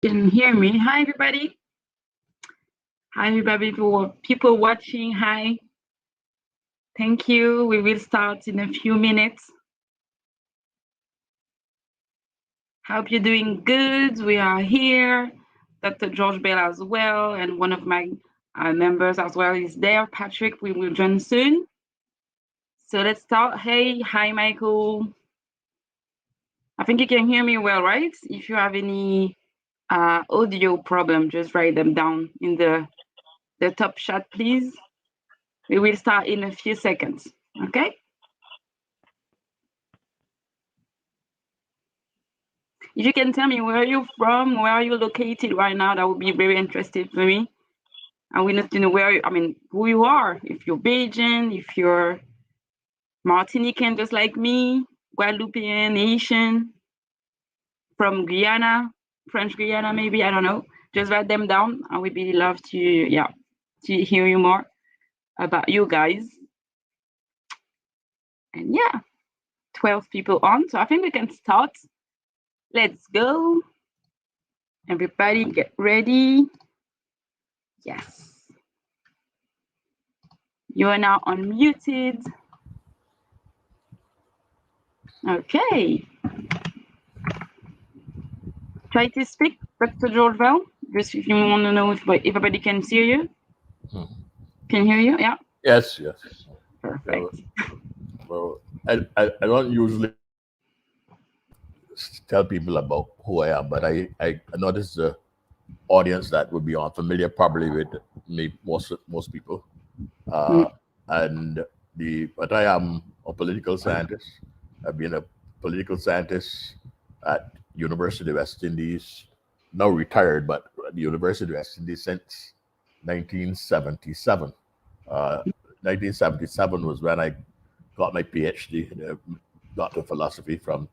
Can hear me. Hi, everybody. Hi, everybody. For people watching, hi. Thank you. We will start in a few minutes. Hope you're doing good. We are here. Dr. George Belle as well, and one of my members as well is there. Patrick, we will join soon. So let's start. Hey, hi, Michael. I think you can hear me well, right? If you have any audio problem, just write them down in the top chat, please. We will start in a few seconds. Okay? If you can tell me where you're from, where are you located right now, that would be very interesting for me. And we need to know who you are. If you're Bajan, if you're Martinican, just like me, Guadeloupean, Haitian, from Guyana, French Guyana, maybe, I don't know. Just write them down. I would really love to hear you more about you guys. And yeah, 12 people on. So I think we can start. Let's go. Everybody get ready. Yes. You are now unmuted. Okay. Try to speak, Dr. George Bell. Just if you want to know if everybody can see you. Can hear you? Yeah. Yes, yes. Perfect. Well, I don't usually tell people about who I am, but I noticed the audience that would be unfamiliar probably with me, most people. Uh, and but I am a political scientist. I've been a political scientist at University of West Indies, now retired, but at the University of West Indies since 1977. 1977 was when I got my PhD, Doctor of Philosophy from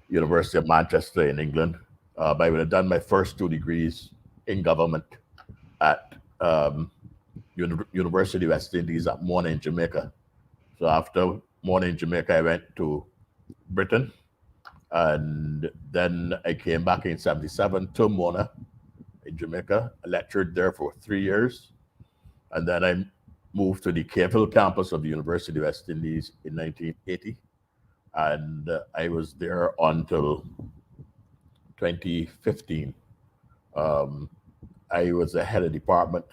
University of Manchester in England. I would have done my first two degrees in government at University of West Indies at Mona in Jamaica. So after Mona in Jamaica, I went to Britain, and then I came back in '77 to Mona in Jamaica. I lectured there for 3 years, and then I moved to the Cave Hill campus of the University of West Indies in 1980, and I was there until 2015. Um, I was the head of department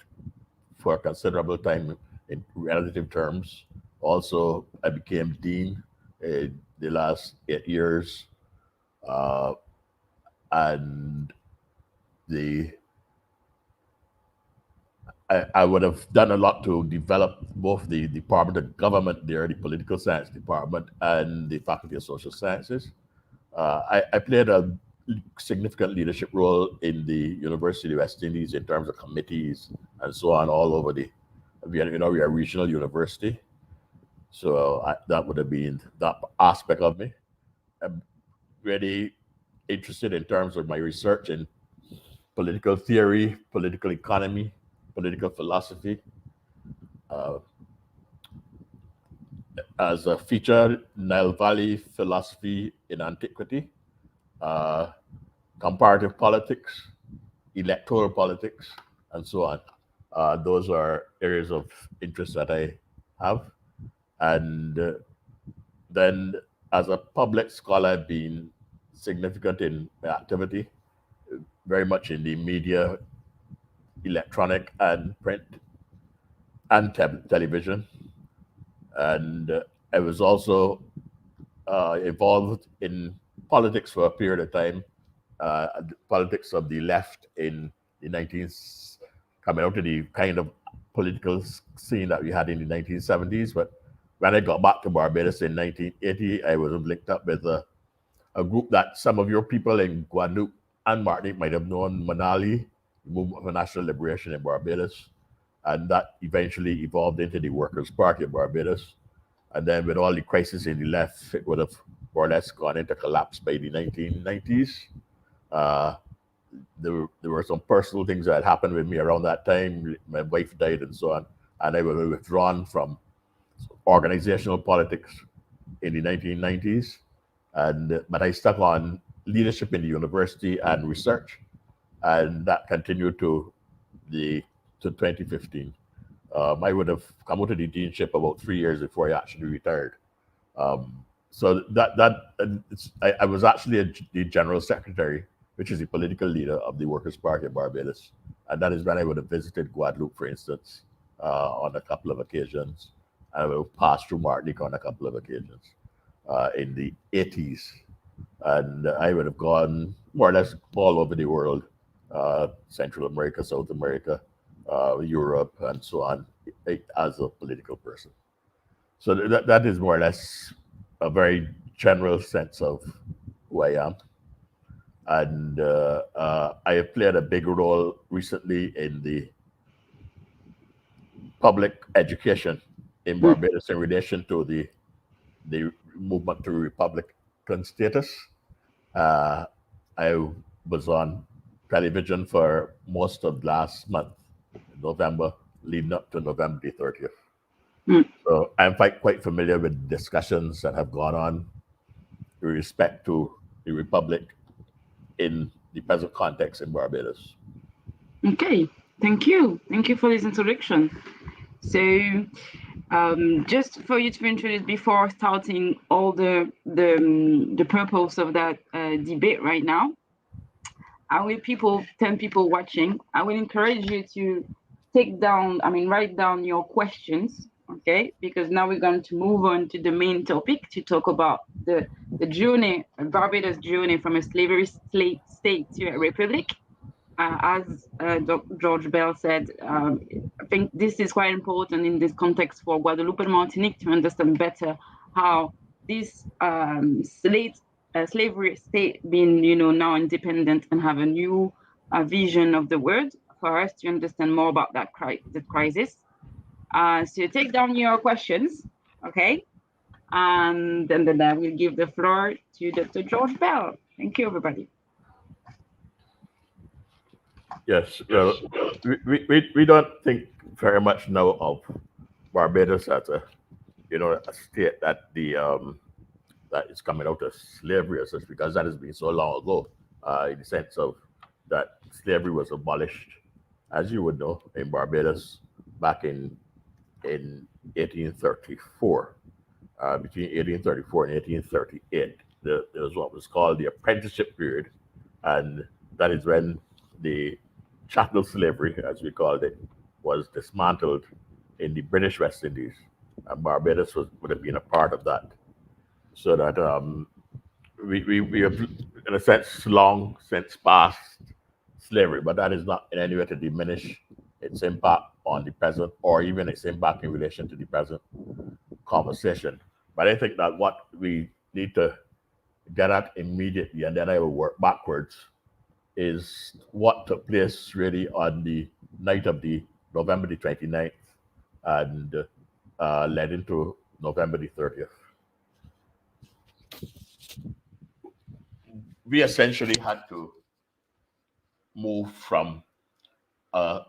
for a considerable time in relative terms. Also, I became dean the last 8 years, uh, and the I would have done a lot to develop both the Department of Government there, the Political Science Department, and the Faculty of Social Sciences. I played a significant leadership role in the University of West Indies in terms of committees and so on all over we are a regional university. So that would have been that aspect of me. I'm really interested in terms of my research in political theory, political economy, political philosophy. Uh, as a feature, Nile Valley philosophy in antiquity, uh, comparative politics, electoral politics, and so on. Those are areas of interest that I have. And then, as a public scholar, I've been significant in my activity, very much in the media, electronic and print, and television. And I was also involved in politics for a period of time, politics of the left in the 19th, coming out of the kind of political scene that we had in the 1970s. But when I got back to Barbados in 1980, I was linked up with a group that some of your people in Guadeloupe and Martinique might have known, Manali, Movement for National Liberation in Barbados. And that eventually evolved into the Workers' Party of Barbados. And then with all the crisis in the left, it would have more or less gone into collapse by the 1990s. Uh, there were some personal things that happened with me around that time. My wife died and so on. And I was withdrawn from organizational politics in the 1990s. But I stuck on leadership in the university and research. and that continued the to 2015. I would have come out of the deanship about 3 years before I actually retired. So I was actually the general secretary, which is the political leader of the Workers' Party of Barbados, and that is when I would have visited Guadeloupe, for instance, on a couple of occasions. I will pass through Martinique on a couple of occasions in the 80s, and I would have gone more or less all over the world, Central America, South America, Europe, and so on, as a political person. So that is more or less a very general sense of who I am. And I have played a big role recently in the public education in Mm. Barbados in relation to the movement to Republican status. Uh, I was on television for most of last month, November, leading up to November the 30th. Mm. So I'm quite familiar with discussions that have gone on with respect to the Republic in the present context in Barbados. Okay, thank you. Thank you for this introduction. So, just for you to introduce before starting all the purpose of that debate right now, I will 10 people watching. I will encourage you to write down your questions, okay? Because now we're going to move on to the main topic to talk about the journey, Barbados' journey from a slavery state to a republic. As George Bell said, I think this is quite important in this context for Guadeloupe and Martinique to understand better how this slavery state being, now independent and have a new vision of the world for us to understand more about the crisis. So take down your questions, okay? And then I will give the floor to Dr. George Bell. Thank you, everybody. Yes, well, we don't think very much now of Barbados as a state that is coming out of slavery as such, because that has been so long ago, in the sense of that slavery was abolished, as you would know, in Barbados back in 1834. Between 1834 and 1838, there was what was called the apprenticeship period, and that is when the chattel slavery, as we called it, was dismantled in the British West Indies, and Barbados would have been a part of that. So that we have, in a sense, long since passed slavery, but that is not in any way to diminish its impact on the present or even its impact in relation to the present conversation. But I think that what we need to get at immediately, and then I will work backwards, is what took place really on the night of the November the 29th and led into November the 30th. We essentially had to move from a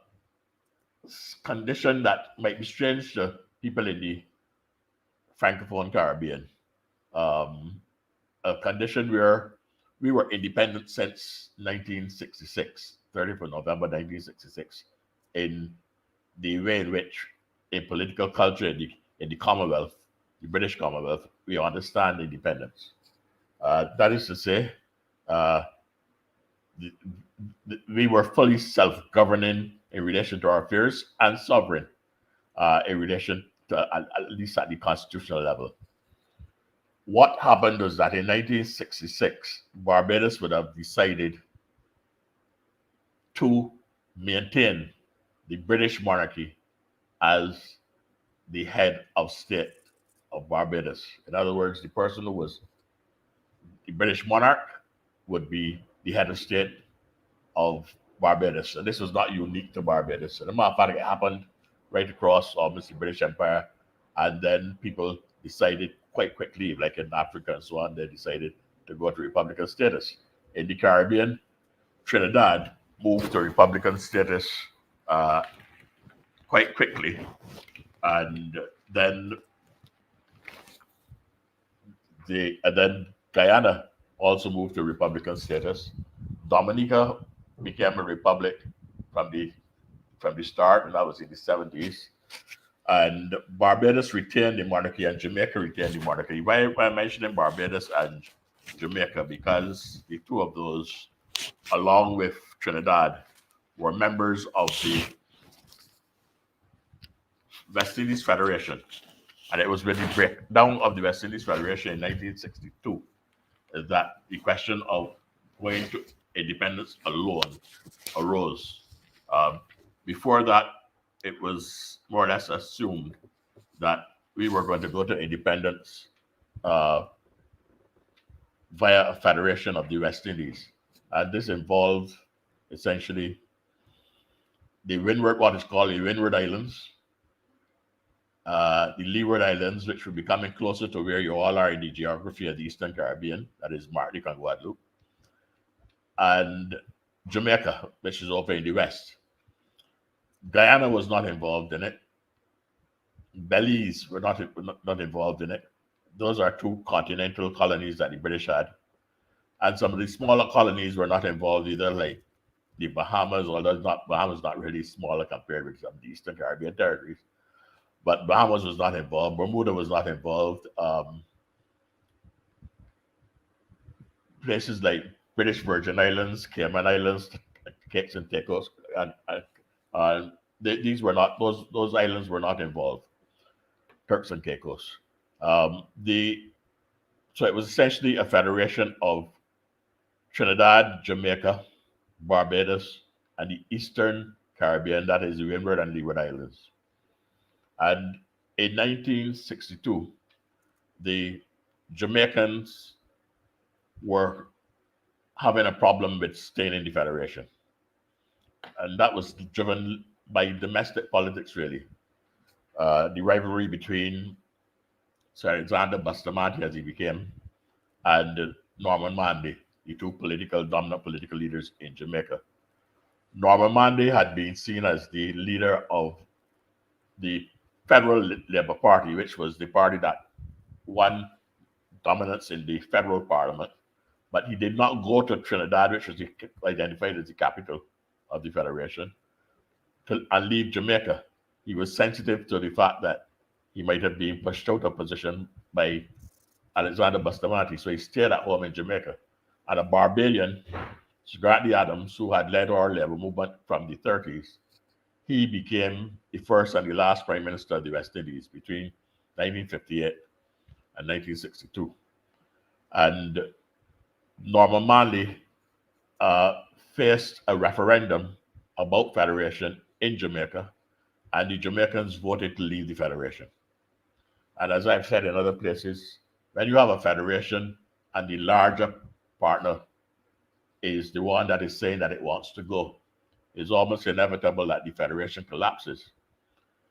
condition that might be strange to people in the Francophone Caribbean, um, a condition where we were independent since 1966, 30th of November 1966, in the way in which in political culture in the Commonwealth, the British Commonwealth, we understand independence. That is to say, uh, we were fully self-governing in relation to our affairs and sovereign in relation to at least at the constitutional level. What happened was that in 1966, Barbados would have decided to maintain the British monarchy as the head of state of Barbados. In other words, the person who was the British monarch would be the head of state of Barbados. And this was not unique to Barbados. And as a matter of fact, it happened right across almost the British Empire. And then people decided quite quickly, like in Africa and so on, they decided to go to Republican status. In the Caribbean, Trinidad moved to Republican status quite quickly. And then then Guyana also moved to Republican status. Dominica became a republic from the start, and that was in the 70s. And Barbados retained the monarchy, and Jamaica retained the monarchy. Why am I mentioning Barbados and Jamaica? Because the two of those, along with Trinidad, were members of the West Indies Federation. And it was with the breakdown of the West Indies Federation in 1962 that the question of going to independence alone arose. Um, Before that, it was more or less assumed that we were going to go to independence uh, via a federation of the West Indies. And this involved essentially what is called the Windward Islands, the Leeward Islands, which were becoming closer to where you all are in the geography of the Eastern Caribbean, that is Martinique and Guadeloupe, and Jamaica, which is over in the West. Guyana was not involved in it. Belize were not involved in it. Those are two continental colonies that the British had. And some of the smaller colonies were not involved either, like the Bahamas, although Bahamas not really smaller compared with some of the Eastern Caribbean territories. But Bahamas was not involved. Bermuda was not involved. Places like British Virgin Islands, Cayman Islands, Cape and Caicos, and these were not those islands were not involved. Turks and Caicos. So it was essentially a federation of Trinidad, Jamaica, Barbados, and the Eastern Caribbean, that is the Windward and Leeward Islands. And in 1962, the Jamaicans were having a problem with staying in the Federation. And that was driven by domestic politics, really. The rivalry between Sir Alexander Bustamante, as he became, and Norman Manley, the two dominant political leaders in Jamaica. Norman Manley had been seen as the leader of the Federal Labour Party, which was the party that won dominance in the federal parliament. But he did not go to Trinidad, which was identified as the capital of the Federation, and leave Jamaica. He was sensitive to the fact that he might have been pushed out of position by Alexander Bustamante, so he stayed at home in Jamaica. And a Barbadian, Sir Grantley Adams, who had led our labor movement from the 30s, he became the first and the last Prime Minister of the West Indies between 1958 and 1962. And Norman Manley faced a referendum about federation in Jamaica, and the Jamaicans voted to leave the federation. And as I've said in other places, when you have a federation and the larger partner is the one that is saying that it wants to go, it's almost inevitable that the federation collapses.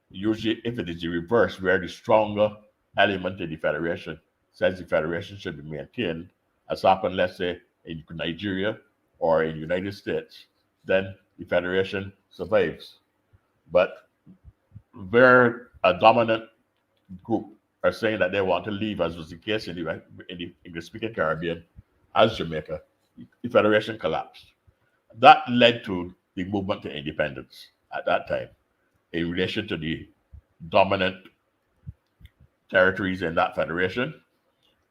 Usually, if it is the reverse, where the stronger element in the federation says the federation should be maintained, as happened, let's say, in Nigeria or in the United States, then the federation survives. But where a dominant group are saying that they want to leave, as was the case in the English-speaking Caribbean, as Jamaica, the federation collapsed. That led to the movement to independence at that time in relation to the dominant territories in that federation.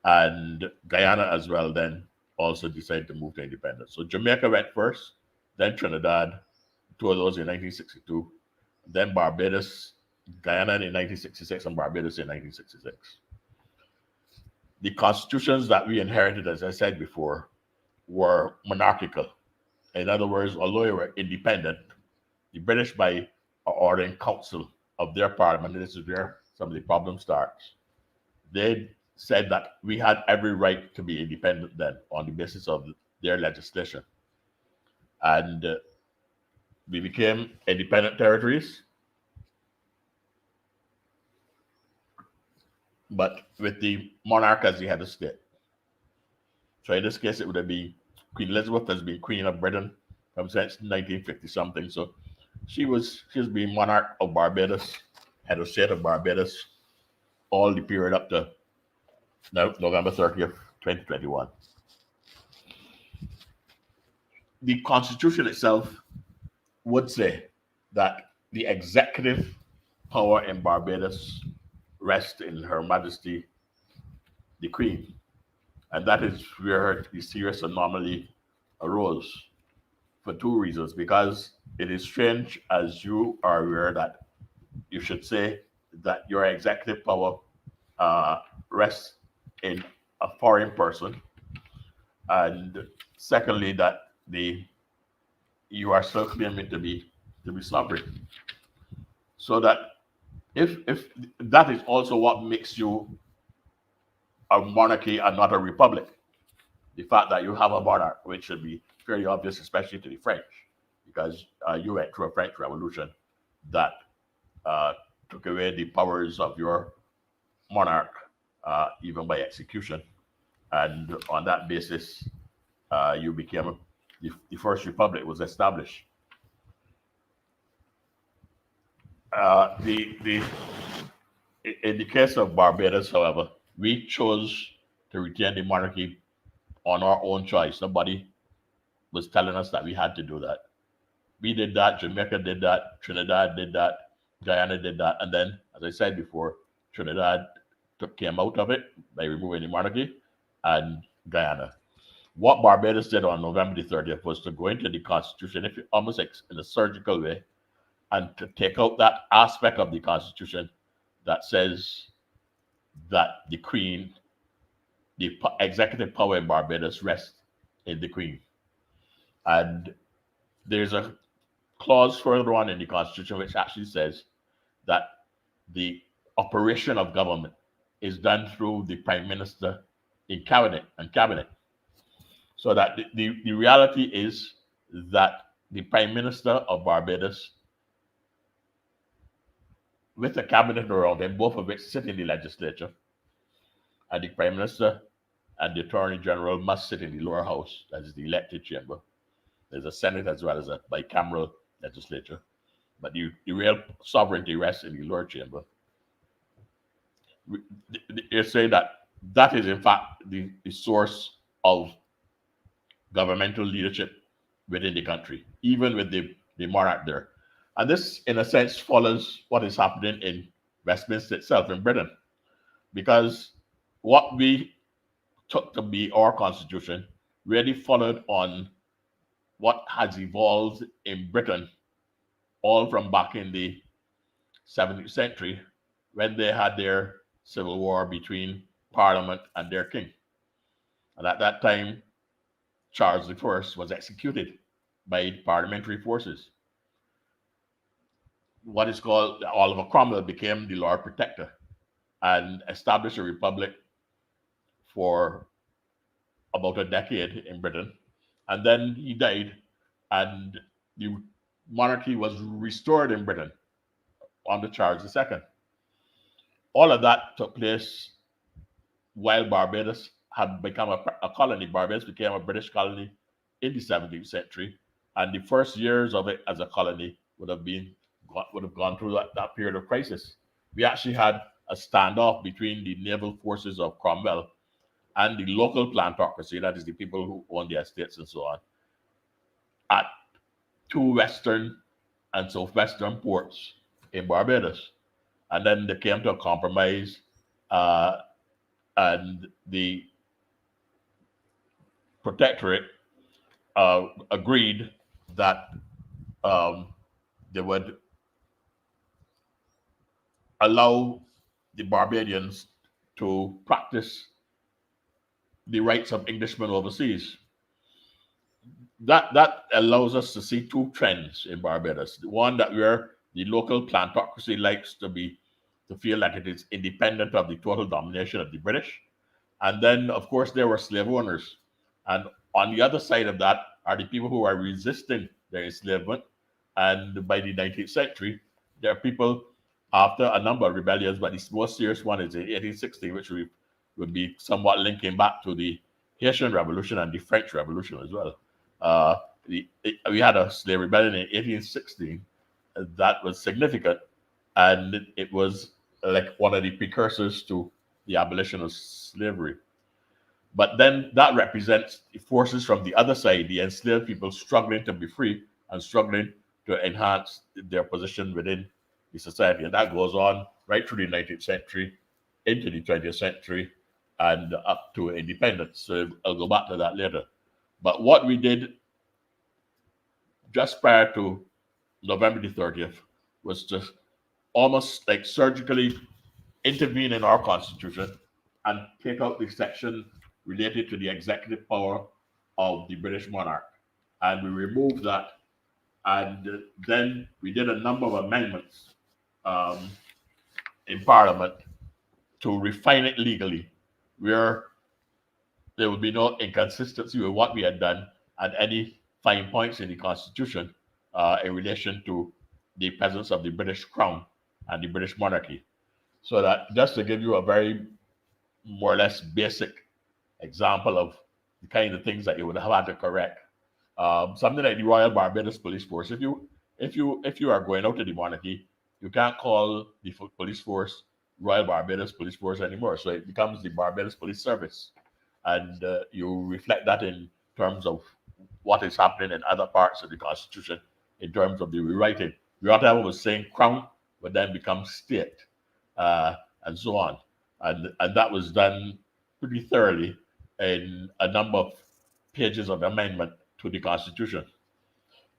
And Guyana as well then also decided to move to independence. So Jamaica went first, then Trinidad, two of those in 1962, then Barbados, Guyana in 1966, and Barbados in 1966. The constitutions that we inherited, as I said before, were monarchical. In other words, although they were independent, the British, by ordering council of their parliament, and this is where some of the problem starts, they said that we had every right to be independent then on the basis of their legislation. And we became independent territories, but with the monarch as the head of state. So in this case, it would have been Queen Elizabeth has been Queen of Britain from since 1950 something. So she's been monarch of Barbados, head of state of Barbados, all the period up to November 30th, 2021. the Constitution itself would say that the executive power in Barbados rests in Her Majesty the Queen. And that is where the serious anomaly arose for two reasons. Because it is strange, as you are aware, that you should say that your executive power uh, rests in a foreign person, and secondly, that the you are still claiming to be sovereign. So that if that is also what makes you a monarchy and not a republic, the fact that you have a monarch, which should be fairly obvious, especially to the French, because you went through a French Revolution that uh, took away the powers of your monarch, even by execution. And on that basis, you became the first republic was established. The in the case of Barbados, however, we chose to retain the monarchy on our own choice. Nobody was telling us that we had to do that. We did that. Jamaica did that. Trinidad did that. Guyana did that. And then, as I said before, Trinidad came out of it by removing the monarchy, and Guyana. What Barbados did on November the 30th was to go into the Constitution, if almost in a surgical way, and to take out that aspect of the Constitution that says that the Queen, the executive power in Barbados rests in the Queen. And there's a clause further on in the Constitution which actually says that the operation of government is done through the Prime Minister in cabinet. So that the reality is that the Prime Minister of Barbados, with a cabinet around him, both of which sit in the legislature, and the Prime Minister and the Attorney General must sit in the lower house, that is the elected chamber. There's a Senate as well as a bicameral legislature. But the real sovereignty rests in the lower chamber. You're saying that that is, in fact, the source of governmental leadership within the country, even with the monarch there. And this, in a sense, follows what is happening in Westminster itself in Britain, because what we took to be our constitution really followed on what has evolved in Britain all from back in the 17th century when they had their civil war between Parliament and their king. And at that time, Charles I was executed by parliamentary forces. What is called Oliver Cromwell became the Lord Protector and established a republic for about a decade in Britain. And then he died, and the monarchy was restored in Britain under Charles II. All of that took place while Barbados had become a colony. Barbados became a British colony in the 17th century, and the first years of it as a colony would have gone through that period of crisis. We actually had a standoff between the naval forces of Cromwell and the local plantocracy, that is the people who own the estates and so on, at two western and southwestern ports in Barbados. And then they came to a compromise, and the protectorate agreed that they would allow the Barbadians to practice the rights of Englishmen overseas. That allows us to see two trends in Barbados. The one that where the local plantocracy likes to feel like it is independent of the total domination of the British. And then, of course, there were slave owners. And on the other side of that are the people who are resisting their enslavement. And by the 19th century, there are people, after a number of rebellions, but the most serious one is in 1860, which would be somewhat linking back to the Haitian Revolution and the French Revolution as well. We had a slave rebellion in 1816 that was significant, and it was like one of the precursors to the abolition of slavery. But then that represents the forces from the other side, the enslaved people struggling to be free and struggling to enhance their position within the society. And that goes on right through the 19th century, into the 20th century, and up to independence. So I'll go back to that later. But what we did just prior to November the 30th was to almost like surgically intervene in our constitution and take out the section related to the executive power of the British monarch. And we removed that. And then we did a number of amendments um, in Parliament to refine it legally, where there would be no inconsistency with what we had done and any fine points in the Constitution in relation to the presence of the British Crown and the British monarchy. So that just to give you a very more or less basic example of the kind of things that you would have had to correct. Something like the Royal Barbados Police Force. If you are going out to the monarchy, you can't call the police force Royal Barbados Police Force anymore. So it becomes the Barbados Police Service, and you reflect that in terms of what is happening in other parts of the Constitution in terms of the rewriting. Whatever was saying Crown would then become state, and so on. And that was done pretty thoroughly in a number of pages of amendment to the Constitution.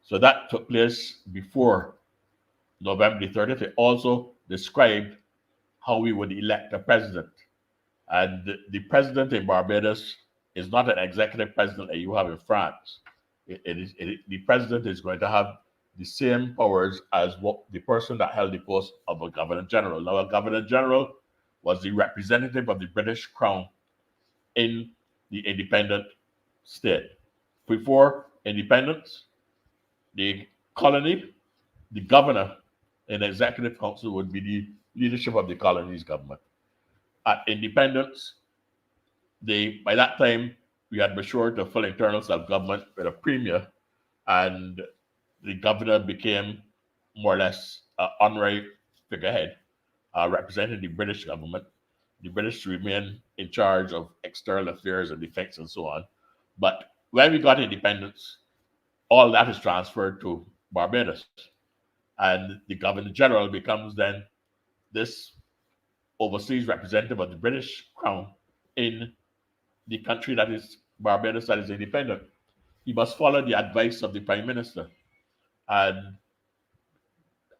So that took place before November the 30th. It also described how we would elect a president. And the president in Barbados is not an executive president that you have in France. The president is going to have the same powers as what the person that held the post of a governor general. Now, a governor general was the representative of the British Crown in the independent state. Before independence, the colony, the governor and the executive council would be the leadership of the colony's government. At independence, by that time, we had restored to full internal self-government with a premier, and the governor became more or less an honorary figurehead representing the British government. The British remain in charge of external affairs and defense and so on. But when we got independence, all that is transferred to Barbados. And the Governor General becomes then this overseas representative of the British Crown in the country that is Barbados, that is independent. He must follow the advice of the Prime Minister. And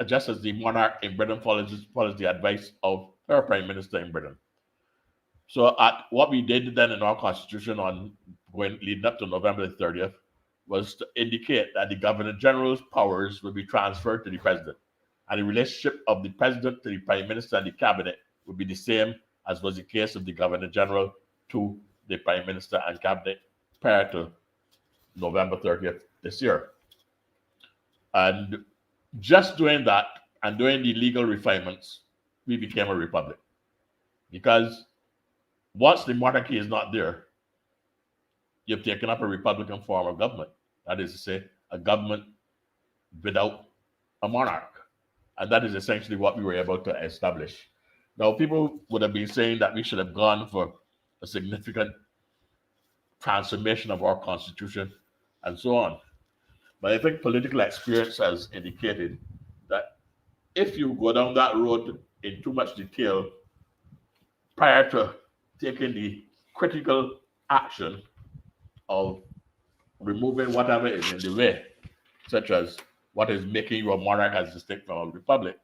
just as the monarch in Britain follows the advice of her Prime Minister in Britain. So at what we did then in our constitution leading up to November the 30th was to indicate that the Governor General's powers would be transferred to the President. And the relationship of the President to the Prime Minister and the Cabinet would be the same as was the case of the Governor General to the Prime Minister and Cabinet prior to November 30th this year. And just doing that and doing the legal refinements, we became a republic. Because once the monarchy is not there, you've taken up a republican form of government. That is to say, a government without a monarch. And that is essentially what we were able to establish. Now, people would have been saying that we should have gone for a significant transformation of our constitution and so on. But I think political experience has indicated that if you go down that road in too much detail prior to taking the critical action of removing whatever is in the way, such as what is making you a monarch as distinct from a republic,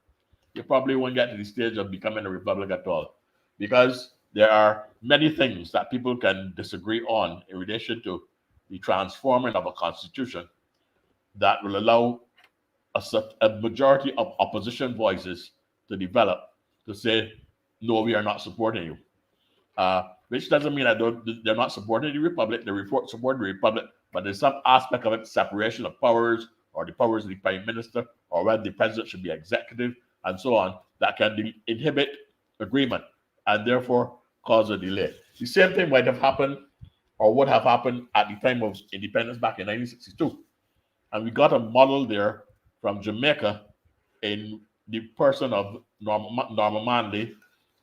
you probably won't get to the stage of becoming a republic at all. Because there are many things that people can disagree on in relation to the transforming of a constitution that will allow a majority of opposition voices to develop to say, no, we are not supporting you. Which doesn't mean that they're not supporting the republic. They support the republic, but there's some aspect of it, separation of powers, or the powers of the prime minister, or whether the president should be executive, and so on, that can inhibit agreement and therefore cause a delay. The same thing might have happened or would have happened at the time of independence back in 1962. And we got a model there from Jamaica in the person of Norma Manley,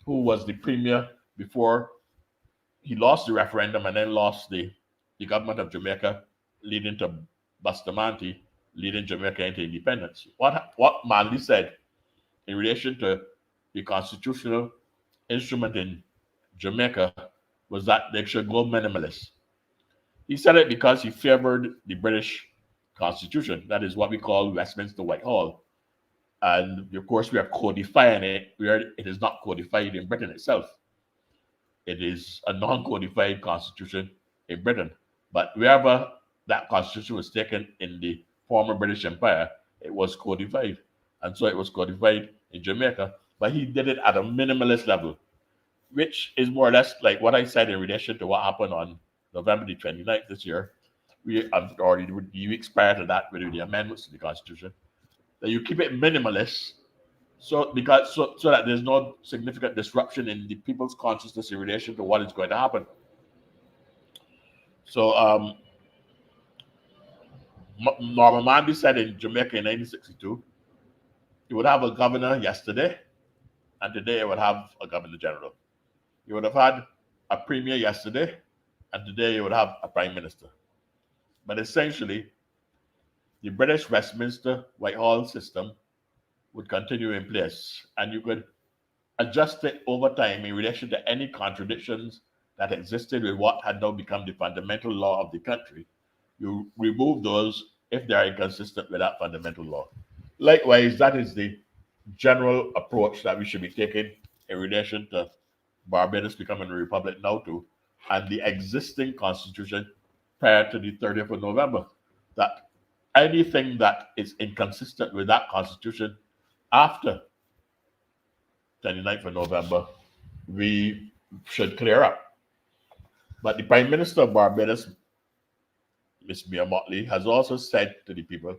who was the premier before he lost the referendum and then lost the government of Jamaica, leading to Bustamante, leading Jamaica into independence. What Manley said in relation to the constitutional instrument in Jamaica was that they should go minimalist. He said it because he favored the British Constitution. That is what we call Westminster Whitehall. And of course, we are codifying it where it is not codified in Britain itself. It is a non codified constitution in Britain. But wherever that constitution was taken in the former British Empire, it was codified. And so it was codified in Jamaica. But he did it at a minimalist level, which is more or less like what I said in relation to what happened on November the 29th this year. We or the weeks prior to that with the amendments to the Constitution, that you keep it minimalist so that there's no significant disruption in the people's consciousness in relation to what is going to happen. So Norman Manley said in Jamaica in 1962, you would have a governor yesterday, and today you would have a governor general. You would have had a premier yesterday, and today you would have a prime minister. But essentially, the British Westminster Whitehall system would continue in place, and you could adjust it over time in relation to any contradictions that existed with what had now become the fundamental law of the country. You remove those if they are inconsistent with that fundamental law. Likewise, that is the general approach that we should be taking in relation to Barbados becoming a republic now too, and the existing constitution prior to the 30th of November. That anything that is inconsistent with that constitution after 29th of November, we should clear up. But the Prime Minister of Barbados, Miss Mia Motley, has also said to the people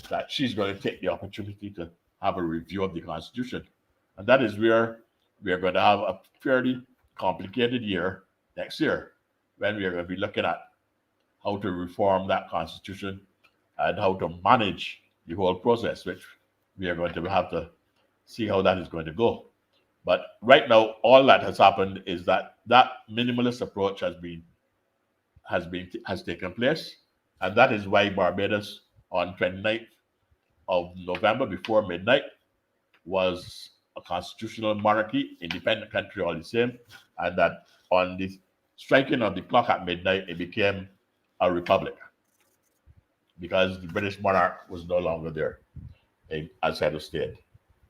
that she's going to take the opportunity to have a review of the Constitution. And that is where we are going to have a fairly complicated year next year, when we are going to be looking at how to reform that Constitution and how to manage the whole process, which we are going to have to see how that is going to go. But right now, all that has happened is that that minimalist approach has taken place, and that is why Barbados on 29th of November before midnight was a constitutional monarchy, independent country all the same, and that on the striking of the clock at midnight, it became a republic because the British monarch was no longer there as head of state.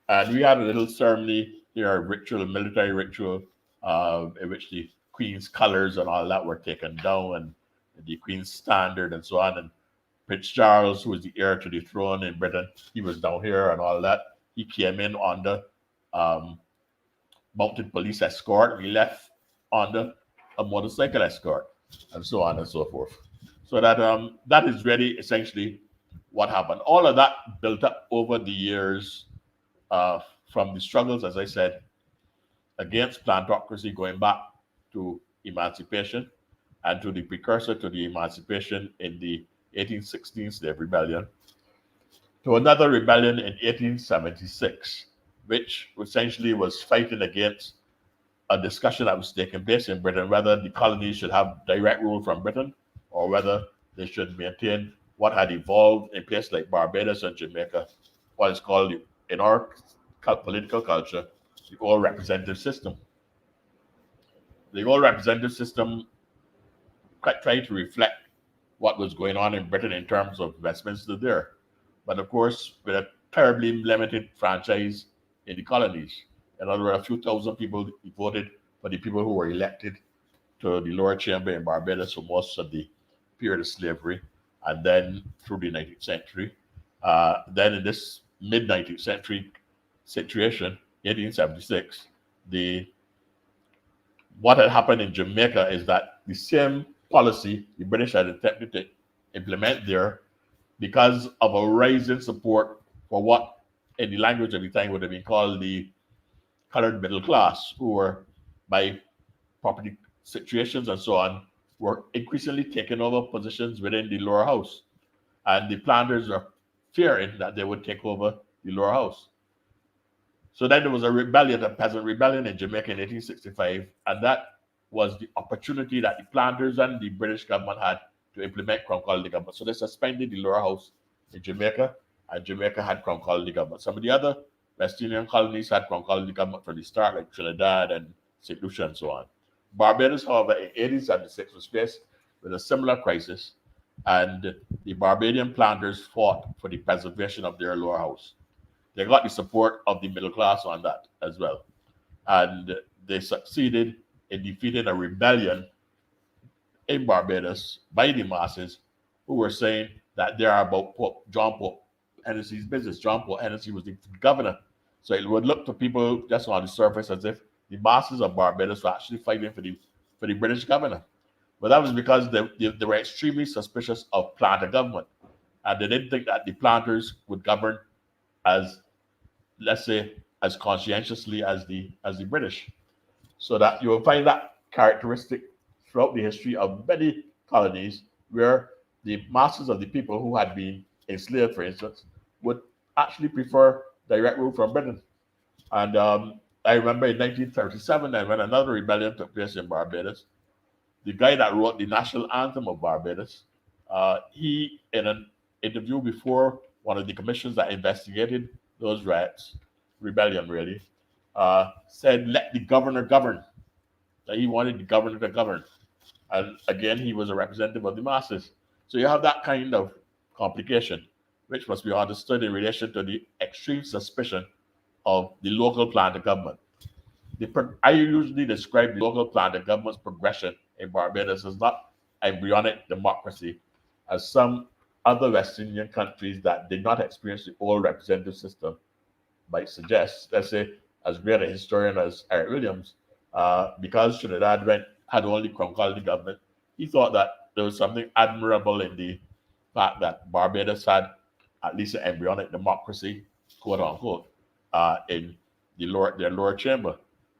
And we had a little ceremony here, a ritual, a military ritual, in which the Queen's colors and all that were taken down, and the Queen's standard and so on. And Prince Charles, who was the heir to the throne in Britain, he was down here and all that. He came in on the mounted police escort. He left on a motorcycle escort, and so on and so forth. So that is really essentially what happened. All of that built up over the years from the struggles, as I said, against plantocracy, going back to emancipation and to the precursor to the emancipation in the 1816 slave rebellion, to another rebellion in 1876, which essentially was fighting against a discussion that was taking place in Britain, whether the colonies should have direct rule from Britain or whether they should maintain what had evolved in places like Barbados and Jamaica, what is called, in our political culture, the all representative system. The all representative system tried to reflect what was going on in Britain in terms of Westminster there. But of course, with a terribly limited franchise in the colonies. In other words, a few thousand people voted for the people who were elected to the lower chamber in Barbados for most of the period of slavery, and then through the 19th century. Then in this mid-19th century situation, 1876, what had happened in Jamaica is that the same policy the British had attempted to implement there, because of a rising support for what, in the language of the time, would have been called the colored middle class, who were, by property situations and so on, were increasingly taking over positions within the lower house. And the planters were fearing that they would take over the lower house. So then there was a rebellion, a peasant rebellion in Jamaica in 1865, and that was the opportunity that the planters and the British government had to implement Crown Colony government. So they suspended the lower house in Jamaica, and Jamaica had Crown Colony government. Some of the other West Indian colonies had Crown Colony government from the start, like Trinidad and St. Lucia and so on. Barbados, however, in 1876 was faced with a similar crisis, and the Barbadian planters fought for the preservation of their lower house. They got the support of the middle class on that as well. And they succeeded in defeating a rebellion in Barbados by the masses who were saying that they are about John Pope Hennessy's business. John Pope Hennessy was the governor. So it would look to people just on the surface as if the masses of Barbados were actually fighting for the British governor. But that was because they were extremely suspicious of planter government. And they didn't think that the planters would govern as, let's say, as conscientiously as the British. So that you will find that characteristic throughout the history of many colonies where the masses of the people who had been enslaved, for instance, would actually prefer direct rule from Britain. And I remember in 1937, when another rebellion took place in Barbados, the guy that wrote the national anthem of Barbados, he, in an interview before one of the commissions that investigated those riots, rebellion really, said, "Let the governor govern." That he wanted the governor to govern. And again, he was a representative of the masses. So you have that kind of complication, which must be understood in relation to the extreme suspicion of the local planter government. I usually describe the local planter government's progression in Barbados as not embryonic democracy, as some other West Indian countries that did not experience the old representative system might suggest. Let's say, as great a historian as Eric Williams, because Trinidad had only Crown Colony government, he thought that there was something admirable in the fact that Barbados had at least an embryonic democracy, quote unquote, in their lower chamber.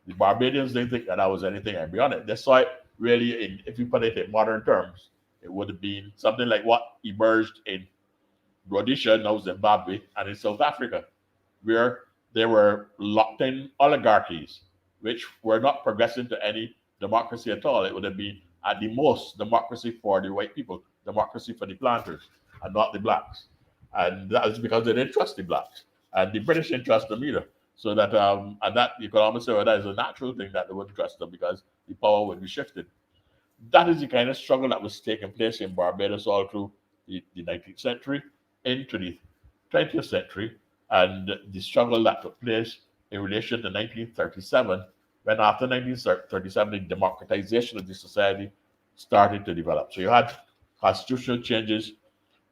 The Barbadians didn't think that that was anything embryonic. They saw it really, if you put it in modern terms, it would have been something like what emerged in Rhodesia, now Zimbabwe, and in South Africa, where there were locked in oligarchies, which were not progressing to any democracy at all. It would have been, at the most, democracy for the white people, democracy for the planters, and not the blacks. And that was because they didn't trust the blacks. And the British didn't trust them either. So that, and that, you could almost say, well, that is a natural thing that they wouldn't trust them because the power would be shifted. That is the kind of struggle that was taking place in Barbados all through the 19th century into the 20th century, and the struggle that took place in relation to 1937, when after 1937, the democratization of the society started to develop. So you had constitutional changes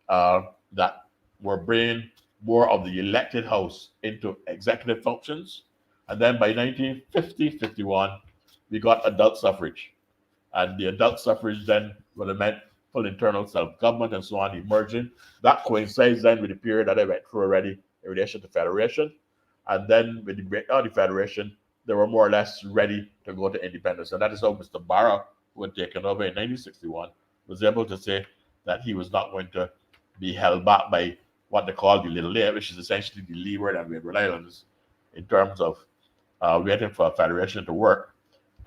that were bringing more of the elected house into executive functions. And then by 1950-51, we got adult suffrage. And the adult suffrage then would have meant full internal self-government and so on emerging. That coincides then with the period that I went through already in relation to federation. And then with the breakdown of the federation, they were more or less ready to go to independence. And that is how Mr. Barra, who had taken over in 1961, was able to say that he was not going to be held back by what they call the Little A, which is essentially the Leeward and Windward Islands, in terms of waiting for a federation to work.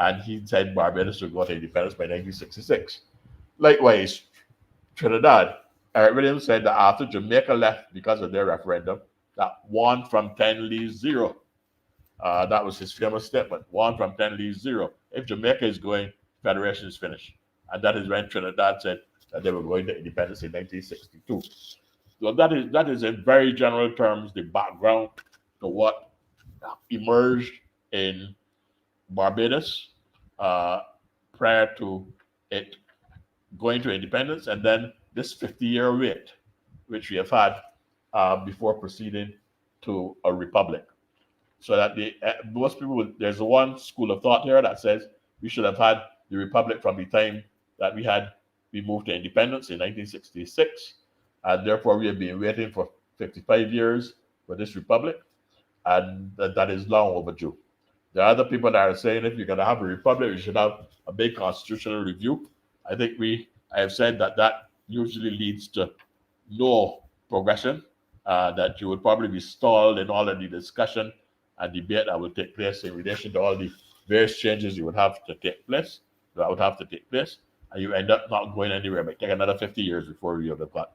And he said Barbados would go to independence by 1966. Likewise, Trinidad, Eric Williams said that after Jamaica left because of their referendum, that 1 from 10 leaves 0. That was his famous statement. 1 from 10 leaves 0. If Jamaica is going, federation is finished. And that is when Trinidad said that they were going to independence in 1962. So that is in very general terms the background to what emerged in Barbados prior to it going to independence, and then this 50-year wait, which we have had before proceeding to a republic. So that most people, there's one school of thought here that says we should have had the republic from the time that we moved to independence in 1966, and therefore we have been waiting for 55 years for this republic, and that is long overdue. There are other people that are saying if you're going to have a republic, you should have a big constitutional review. I think I have said that usually leads to no progression, that you would probably be stalled in all of the discussion and debate that will take place in relation to all the various changes you would have to take place. that would have to take place, and you end up not going anywhere. It might take another 50 years before you have got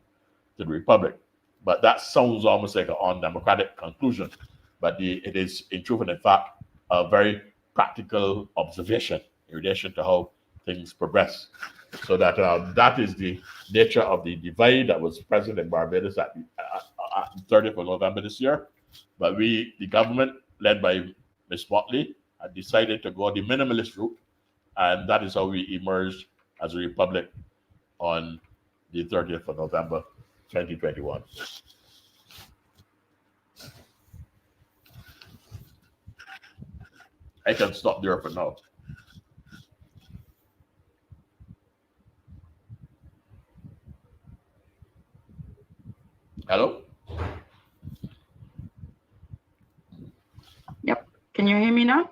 to the republic. But that sounds almost like an undemocratic conclusion. But it is, in truth and in fact, a very practical observation in relation to how things progress. So that is the nature of the divide that was present in Barbados at 30th of November this year. But the government, led by Ms. Motley, had decided to go the minimalist route, and that is how we emerged as a republic on the 30th of November, 2021. I can stop there for now. Hello? Yep. Can you hear me now?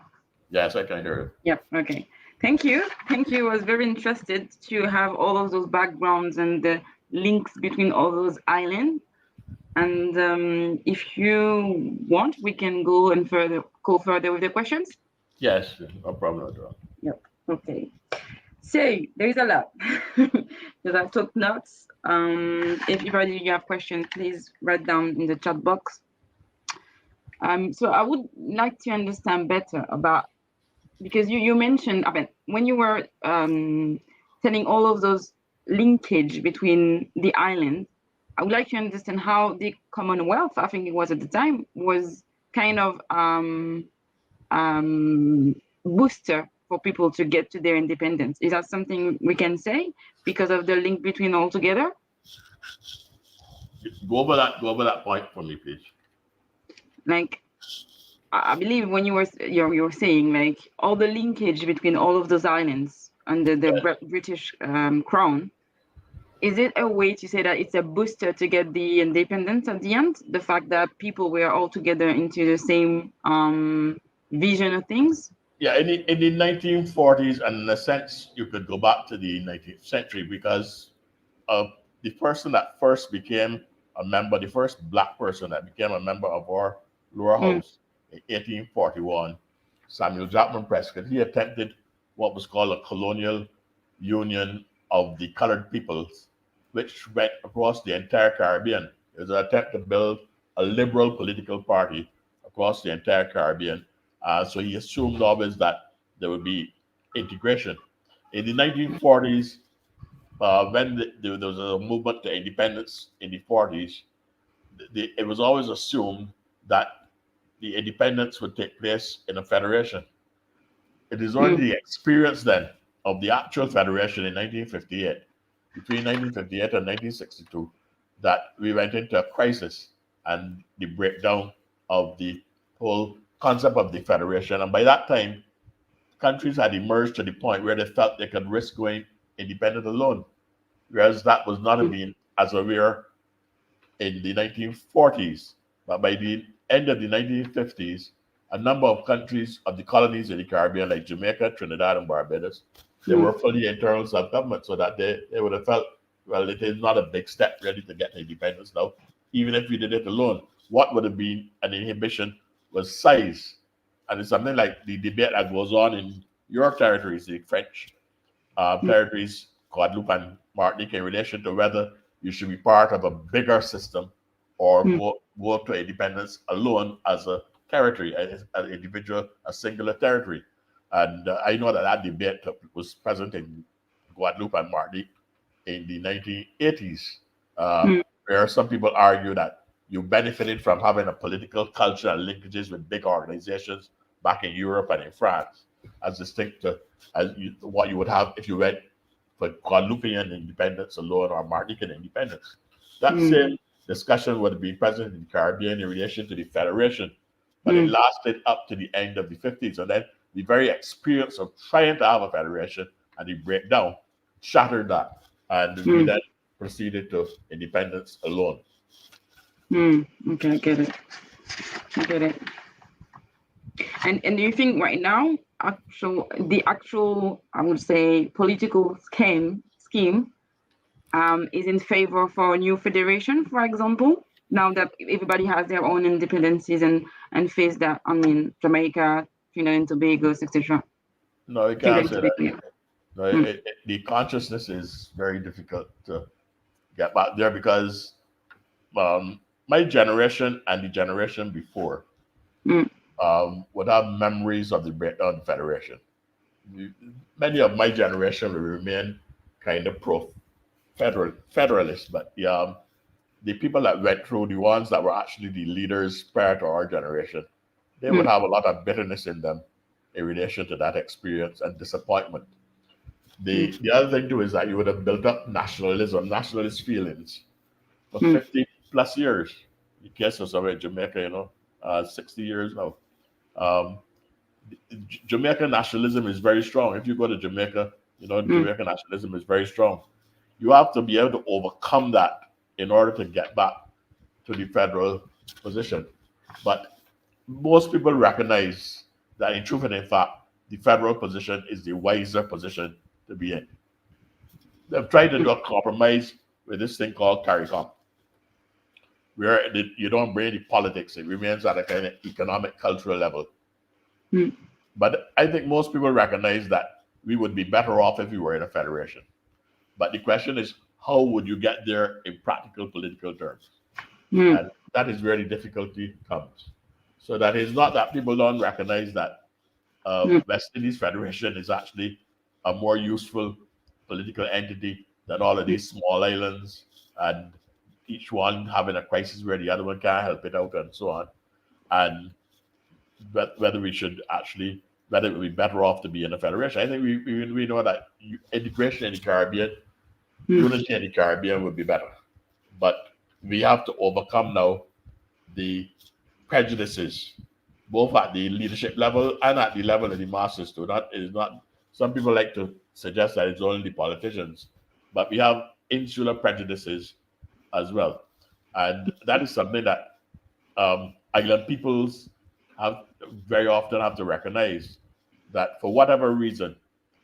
Yes, I can hear you. Yep. Okay. Thank you. Thank you. I was very interested to have all of those backgrounds and the links between all those islands. And if you want, we can go further with the questions. Yes, no problem at all. Yep. Okay. So there's a lot because I've took notes. If you have questions, please write down in the chat box. So I would like to understand better about, because you mentioned, I mean, when you were telling all of those linkage between the islands, I would like to understand how the Commonwealth, I think it was at the time, was kind of booster for people to get to their independence. Is that something we can say because of the link between all together? Go over that point for me, please. Like, I believe when you were saying like all the linkage between all of those islands under the British crown. Is it a way to say that it's a booster to get the independence at the end? The fact that people were all together into the same vision of things? Yeah, in the 1940s, and in a sense, you could go back to the 19th century because the person that first became a member, the first black person that became a member of our lower house in 1841, Samuel Jackman Prescott, he attempted what was called a colonial union of the colored peoples, which went across the entire Caribbean. It was an attempt to build a liberal political party across the entire Caribbean. So he assumed always that there would be integration. In the 1940s, when there was a movement to independence in the 40s, it was always assumed that the independence would take place in a federation. It is only the experience then of the actual federation in 1958, between 1958 and 1962, that we went into a crisis and the breakdown of the whole concept of the federation. And by that time, countries had emerged to the point where they felt they could risk going independent alone, whereas that was not being as aware in the 1940s. But by the end of the 1950s, a number of countries of the colonies in the Caribbean, like Jamaica, Trinidad, and Barbados, they were fully internal self-government, so that they would have felt, well, it is not a big step really to get independence now. Even if we did it alone, what would have been an inhibition was size. And it's something like the debate that goes on in your territories, the French territories, Guadeloupe and Martinique, in relation to whether you should be part of a bigger system or go to independence alone as a territory, as an individual, a singular territory. And I know that debate was present in Guadeloupe and Martinique in the 1980s, where some people argue that you benefited from having a political culture and linkages with big organizations back in Europe and in France, as distinct to what you would have if you went for Guadeloupean independence alone or Martinican independence. That same discussion would be present in the Caribbean in relation to the federation, but it lasted up to the end of the 50s. And then the very experience of trying to have a federation and the breakdown shattered that. And we then proceeded to independence alone. Okay, I get it. And do you think right now, the actual, I would say, political scheme is in favor for a new federation, for example, now that everybody has their own independencies and face that, I mean, Jamaica, Trinidad and Tobago, etc. No, you can't say that. No, mm, the consciousness is very difficult to get back there because my generation and the generation before mm, would have memories of the breakdown of the Federation. Many of my generation will remain kind of federalist, but the people that went through, the ones that were actually the leaders prior to our generation, they would mm, have a lot of bitterness in them in relation to that experience and disappointment. mm, The other thing too is that you would have built up nationalism, nationalist feelings for mm, 50 plus years. The case of somewhere in Jamaica, 60 years now. Um, Jamaican nationalism is very strong. If you go to Jamaica, mm, Jamaican nationalism is very strong. You have to be able to overcome that in order to get back to the federal position. But most people recognize that in truth and in fact, the federal position is the wiser position to be in. They've tried to do a compromise with this thing called CARICOM, where you don't bring the politics, it remains at a kind of economic, cultural level. mm, But I think most people recognize that we would be better off if we were in a federation. But the question is, how would you get there in practical political terms? mm, And that is where the difficulty comes. So that is not that people don't recognize that mm, West Indies Federation is actually a more useful political entity than all of these small islands, and each one having a crisis where the other one can't help it out, and so on. And whether we should actually, whether it would be better off to be in a federation. I think we know that integration in the Caribbean, mm, unity in the Caribbean would be better. But we have to overcome now the prejudices, both at the leadership level and at the level of the masses too. That is not, some people like to suggest that it's only politicians, but we have insular prejudices as well. And that is something that island peoples have very often have to recognize, that for whatever reason,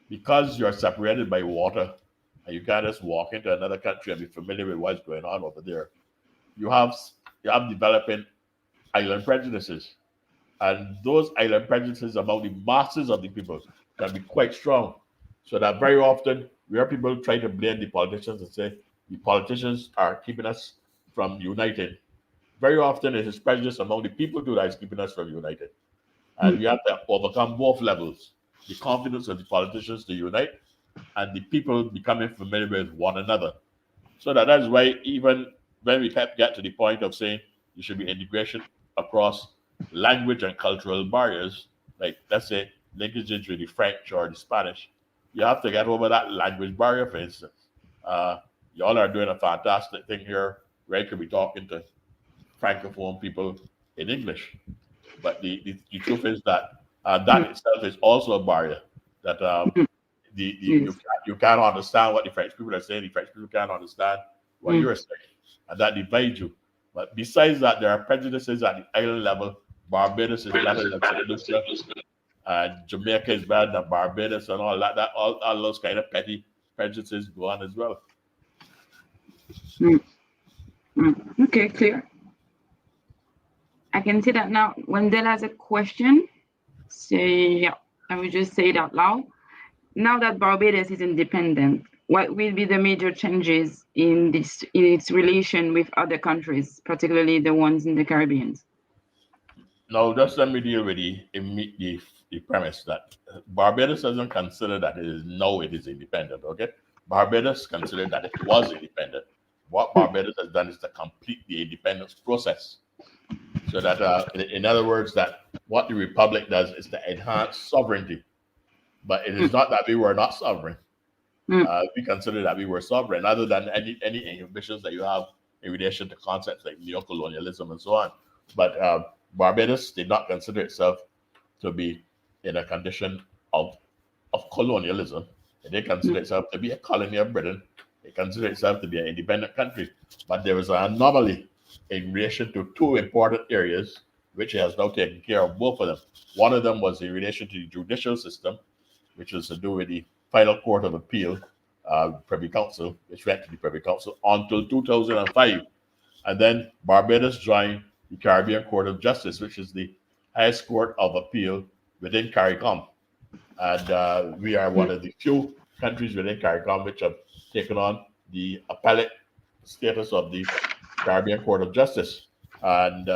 because you're separated by water and you can't just walk into another country and be familiar with what's going on over there, you have developing island prejudices. And those island prejudices among the masses of the people can be quite strong. So that very often, where people try to blame the politicians and say the politicians are keeping us from uniting, very often it is prejudice among the people too that is keeping us from united. And mm, we have to overcome both levels, the confidence of the politicians to unite and the people becoming familiar with one another. So that's why even when we get to the point of saying there should be integration across language and cultural barriers, like let's say linkages with the French or the Spanish, you have to get over that language barrier, for instance. Uh, y'all are doing a fantastic thing here, right? Could be talking to francophone people in English. But the truth is that mm, that itself is also a barrier. That mm, you yes. you can't understand what the French people are saying. The French people can't understand what Mm, you're saying, and that divides you. But besides that, there are prejudices at the island level. Barbados is better than Saint Lucia, and Jamaica is better than Barbados, and all that. All those kind of petty prejudices go on as well. mm, mm. Okay, clear. I can see that now. Wendell has a question. So yeah, I will just say it out loud. Now that Barbados is independent, what will be the major changes in this in its relation with other countries, particularly the ones in the Caribbean? Now, just let me deal with the premise that Barbados doesn't consider that it is independent. Okay, Barbados considered that it was independent. What Mm, Barbados has done is to complete the independence process. So that, in other words, that what the republic does is to enhance sovereignty. But it mm, is not that we were not sovereign. mm, We consider that we were sovereign, other than any inhibitions that you have in relation to concepts like neocolonialism and so on. But Barbados did not consider itself to be in a condition of colonialism. It did mm, consider itself to be a colony of Britain. It considered itself to be an independent country. But there was an anomaly in relation to two important areas, which it has now taken care of both of them. One of them was in relation to the judicial system, which was to do with the final court of appeal, Privy Council, which went to the Privy Council until 2005. And then Barbados joined the Caribbean Court of Justice, which is the highest court of appeal within CARICOM. And we are one mm, of the few countries within CARICOM which have taken on the appellate status of the Caribbean Court of Justice. And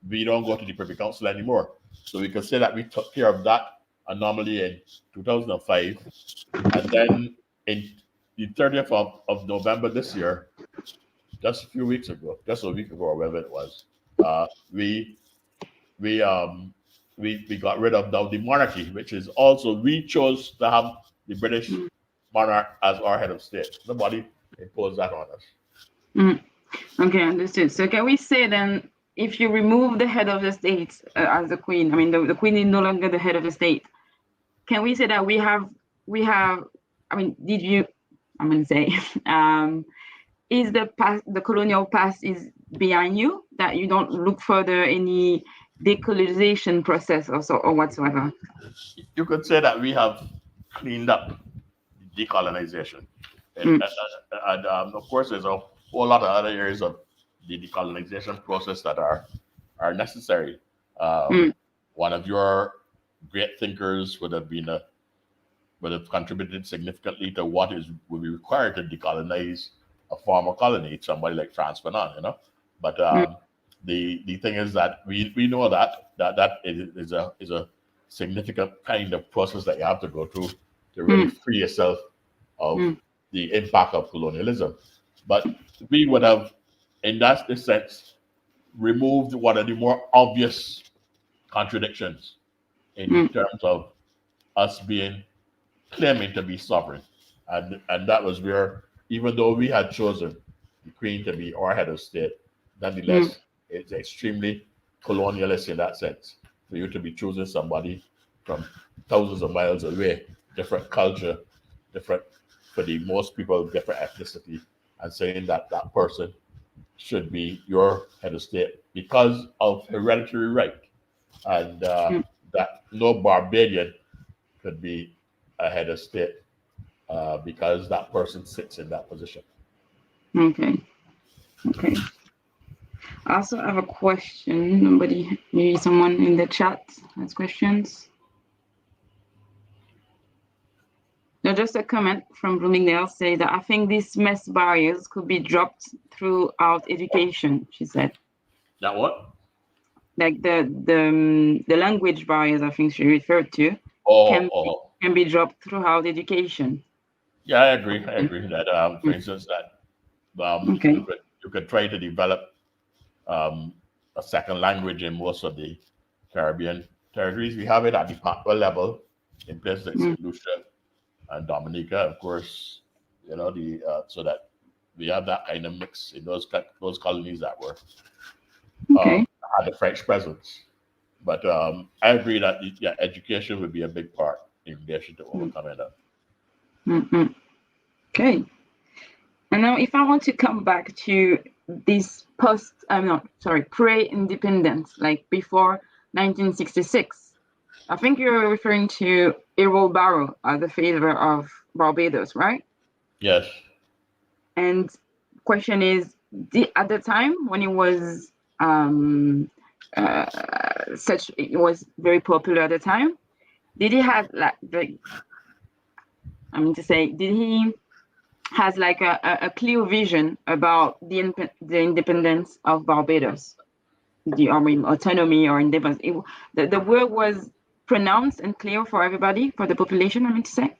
we don't go to the Privy Council anymore. So we can say that we took care of that anomaly in 2005. And then in the 30th of November this year, just a few weeks ago, just a week ago or whatever it was, we we got rid of now the monarchy, which is also we chose to have the British monarch as our head of state. Nobody imposed that on us. Mm. Okay, understood. So can we say then, if you remove the head of the state as the queen, I mean, the queen is no longer the head of the state. Can we say that we have, I mean, did you, I'm going to say, is the past, the colonial past is behind you, that you don't look further any decolonization process or so or whatsoever? You could say that we have cleaned up decolonization. Mm. And of course, there's a whole lot of other areas of the decolonization process that are necessary. One of your great thinkers would have contributed significantly to what would be required to decolonize a former colony, somebody like France Fanon, you know. But the thing is that we know that is a significant kind of process that you have to go through to really free yourself of the impact of colonialism. But we would have, in that sense, removed one of the more obvious contradictions in terms of us claiming to be sovereign. And that was where, even though we had chosen the Queen to be our head of state, nonetheless, it's extremely colonialist in that sense. For you to be choosing somebody from thousands of miles away, different culture, different, for the most people, different ethnicity, and saying that that person should be your head of state because of hereditary right, and that no Barbadian could be a head of state because that person sits in that position. Okay. I also have a question. Maybe someone in the chat has questions. No, just a comment from Bloomingdale say that I think these mass barriers could be dropped throughout education, she said. That what? Like the language barriers, I think she referred to, can be dropped throughout education. Yeah, I agree that, for instance, that you could try to develop a second language in most of the Caribbean territories. We have it at the Pactua level in places like St. Lucia and Dominica, of course, you know, so that we have that kind of mix in those colonies that were had the French presence. But I agree that education would be a big part in relation to overcoming that. Okay. And now, if I want to come back to this pre-independence, like before 1966, I think you're referring to Errol Barrow as the founder of Barbados, right? Yes. And question is, at the time when it was it was very popular at the time, did he have did he has like a clear vision about the independence of Barbados, the autonomy or independence? The word was pronounced and clear for everybody, for the population, I mean to say?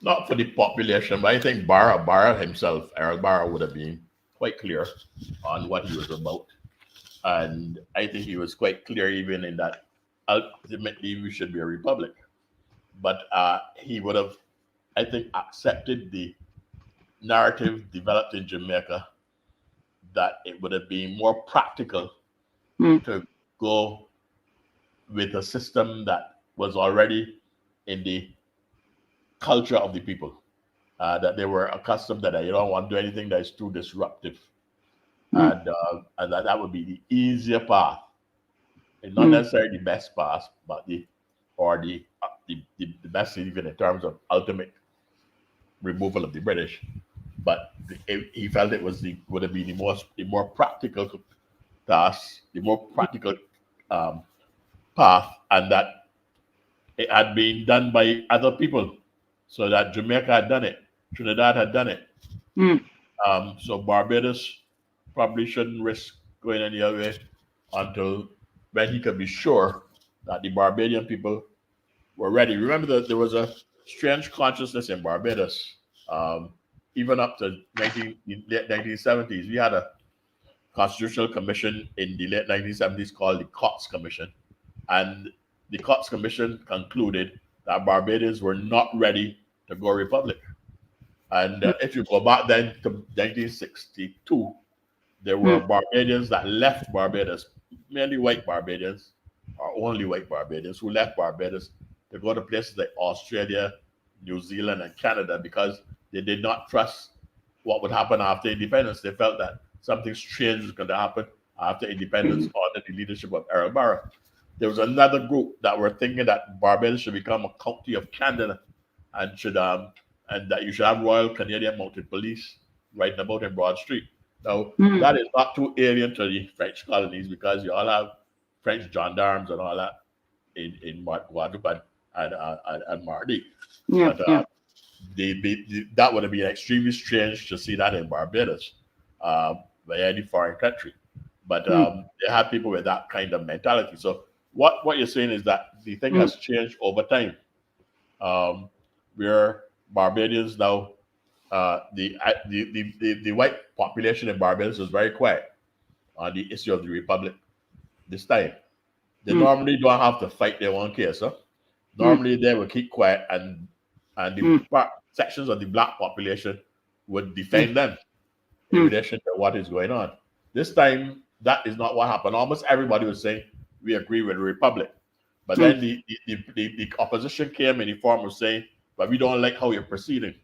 Not for the population, but I think Barra himself, Errol Barra, would have been quite clear on what he was about. And I think he was quite clear even in that ultimately we should be a republic. But he would have, I think, accepted the narrative developed in Jamaica that it would have been more practical to go with a system that was already in the culture of the people, that they were accustomed that you don't want to do anything that is too disruptive, and that would be the easier path, and not necessarily the best path, but the best even in terms of ultimate removal of the British. But he felt it would have been the more practical task, the more practical path, and that it had been done by other people so that Jamaica had done it, Trinidad had done it. Mm. So Barbados probably shouldn't risk going any other way until when he could be sure that the Barbadian people were ready. Remember that there was a strange consciousness in Barbados, um, even up to the late 1970s. We had a constitutional commission in the late 1970s called the Cox Commission, and the Cox Commission concluded that Barbadians were not ready to go republic. And if you go back then to 1962, there were Mm. Barbadians that left Barbados, mainly white Barbadians, or only white Barbadians, who left Barbados to go to places like Australia, New Zealand, and Canada because they did not trust what would happen after independence. They felt that something strange was going to happen after independence under the leadership of Errol Barrow. There was another group that were thinking that Barbados should become a county of Canada and should and that you should have Royal Canadian Mounted Police riding about in Broad Street. Now, Mm. that is not too alien to the French colonies because you all have French gendarmes and all that in Guadeloupe and Martinique. Yeah, But yeah. that would have been extremely strange to see that in Barbados by any foreign country. But they have people with that kind of mentality. So what you're saying is that the thing has changed over time. Where Barbadians now, the white population in Barbados is very quiet on the issue of the republic this time. They normally don't have to fight their own case. Huh? Normally they will keep quiet and the sections of the black population would defend them in relation to what is going on. This time, that is not what happened. Almost everybody was saying we agree with the republic. But then the opposition came in the form of saying, but we don't like how you're proceeding.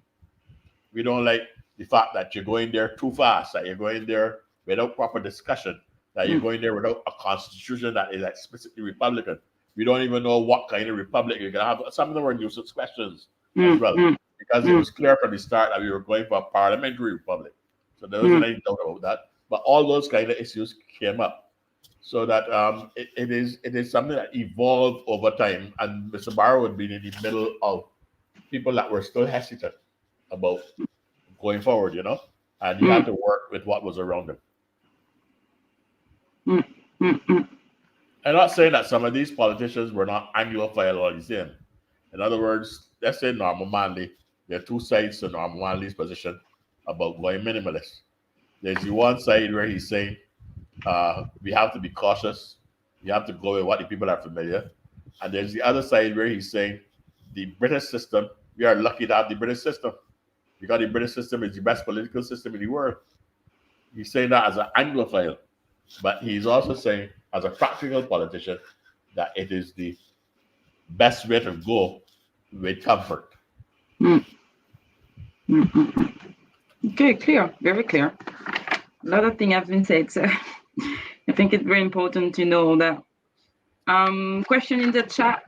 We don't like the fact that you're going there too fast, that you're going there without proper discussion, that you're going there without a constitution that is explicitly Republican. We don't even know what kind of republic you're going to have. Some of them were nuisance questions as well, because it was clear from the start that we were going for a parliamentary republic. So there wasn't any doubt about that. But all those kind of issues came up. So that it is something that evolved over time. And Mr. Barrow would be in the middle of people that were still hesitant about going forward, and he had to work with what was around him. I'm not saying that some of these politicians were not Anglophile or the same. In other words, let's say Norman Manley, there are two sides to Norman Manley's position about going minimalist. There's the one side where he's saying we have to be cautious. You have to go with what the people are familiar. And there's the other side where he's saying the British system, we are lucky to have the British system because the British system is the best political system in the world. He's saying that as an Anglophile, but he's also saying as a practical politician that it is the best way to go with comfort. Okay, clear, very clear. A lot of things have been said, so I think it's very important to know that. Question in the chat,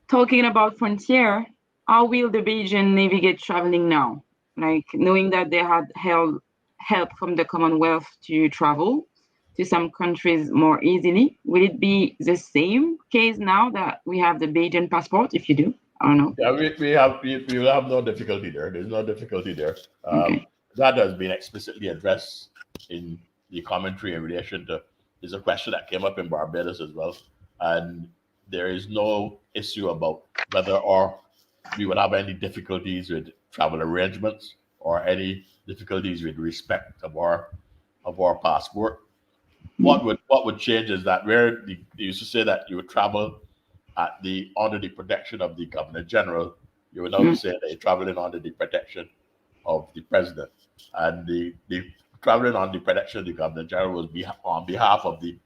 talking about frontier, how will the Belgian navigate traveling now? Like knowing that they had help from the Commonwealth to travel to some countries more easily. Will it be the same case now that we have the Belgian passport? If you do, I don't know. Yeah, we will have no difficulty there. There's no difficulty there. Okay. That has been explicitly addressed in the commentary in relation to. There's a question that came up in Barbados as well, and there is no issue about whether or we would have any difficulties with travel arrangements or any difficulties with respect of our passport. What would change is that where you used to say that you would travel under the protection of the Governor General, you would now be saying that you're traveling under the protection of the President, and the traveling on the protection of the Governor General was on behalf of the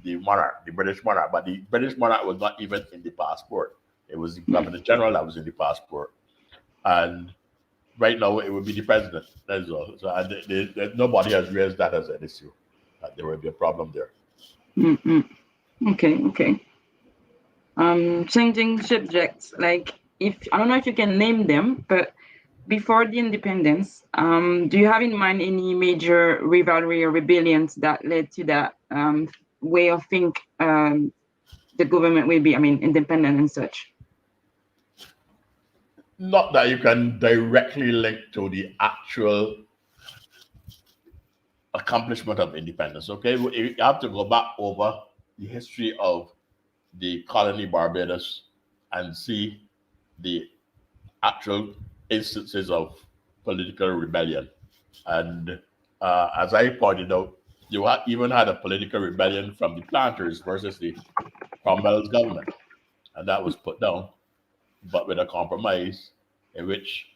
monarch, the British monarch, but the British monarch was not even in the passport. It was the Governor General that was in the passport, and right now it would be the President as well. So nobody has raised that as an issue. That there will be a problem there. Okay. Changing subjects, like if I don't know if you can name them, but before the independence, do you have in mind any major rivalry or rebellions that led to that way of think the government will be, independent and such? not that you can directly link to the actual accomplishment of independence. Okay, you have to go back over the history of the colony Barbados and see the actual instances of political rebellion. And as I pointed out, you even had a political rebellion from the planters versus the Cromwell's government, and that was put down, but with a compromise in which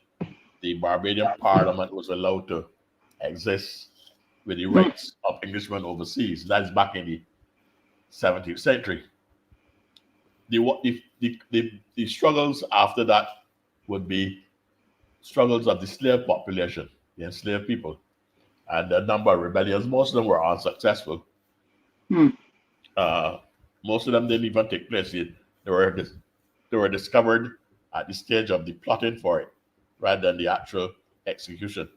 the Barbadian Parliament was allowed to exist with the mm, rights of Englishmen overseas. That's back in the 17th century. The struggles after that would be struggles of the slave population, the enslaved people, and a number of rebellions. Most of them were unsuccessful. mm, Uh, Most of them didn't even take place. They were discovered at the stage of the plotting for it, rather than the actual execution.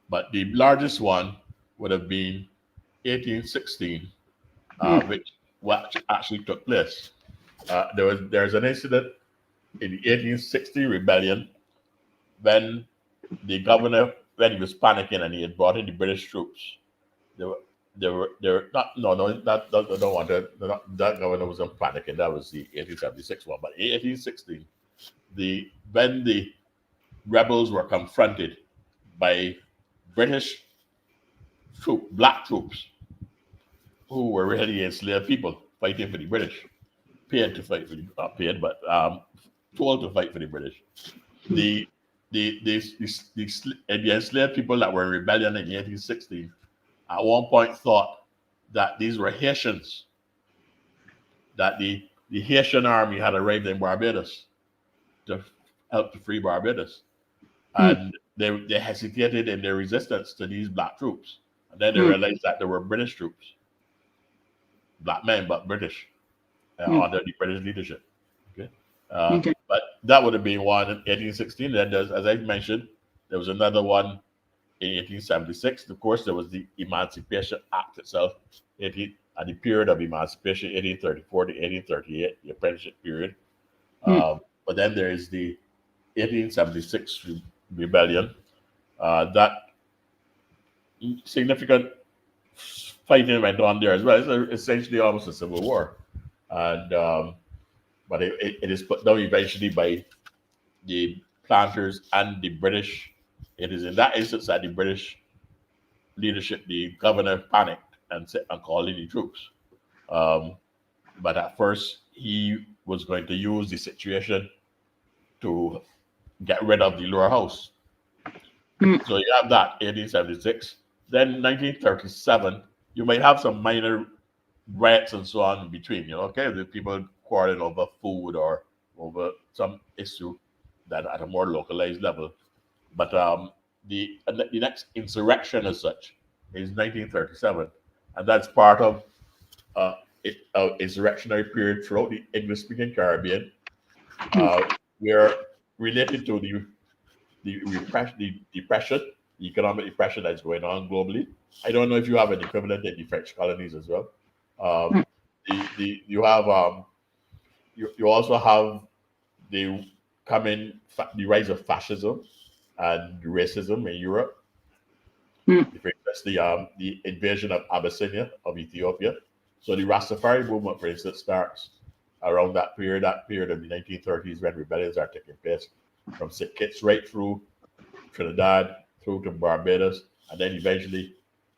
But the largest one would have been 1816, mm, which what actually took place. There's an incident in the 1860 rebellion when the governor, when he was panicking and he had brought in the British troops. They were they were not no no that I don't want to that governor wasn't panicking. That was the 1876 one. But 1816, the when the rebels were confronted by British black troops who were really enslaved people fighting for the British, paid to fight for the not paid, but told to fight for the British. mm, The the enslaved people that were in rebellion in 1816 at one point thought that these were Haitians, that the Haitian army had arrived in Barbados to help to free Barbados. mm, And they hesitated in their resistance to these black troops. And then they mm, realized that there were British troops, black men, but British, mm. under the British leadership. Okay. Okay. But that would have been one in 1816. Then there's, as I mentioned, there was another one in 1876. Of course, there was the Emancipation Act itself, 18, at the period of emancipation, 1834 to 1838, the apprenticeship period. Mm, But then there is the 1876 rebellion. That significant fighting went on there as well. It's essentially almost a civil war, and but it is put down eventually by the planters and the British. It is in that instance that the British leadership, the governor, panicked and called in the troops. Um, but at first, he was going to use the situation to get rid of the lower house. mm, So you have that 1876. Then 1937, you might have some minor riots and so on in between. Okay, the people quarreling over food or over some issue that at a more localized level. But the next insurrection as such is 1937, and that's part of insurrectionary period throughout the English-speaking Caribbean. mm. We're related to the depression, the economic depression that's going on globally. I don't know if you have an equivalent in the French colonies as well. Um, you have you also have the the rise of fascism and racism in Europe. Mm, For instance, the invasion of Abyssinia of Ethiopia. So the Rastafari movement, for instance, starts around that period of the 1930s when rebellions are taking place from St. Kitts right through Trinidad, through to Barbados, and then eventually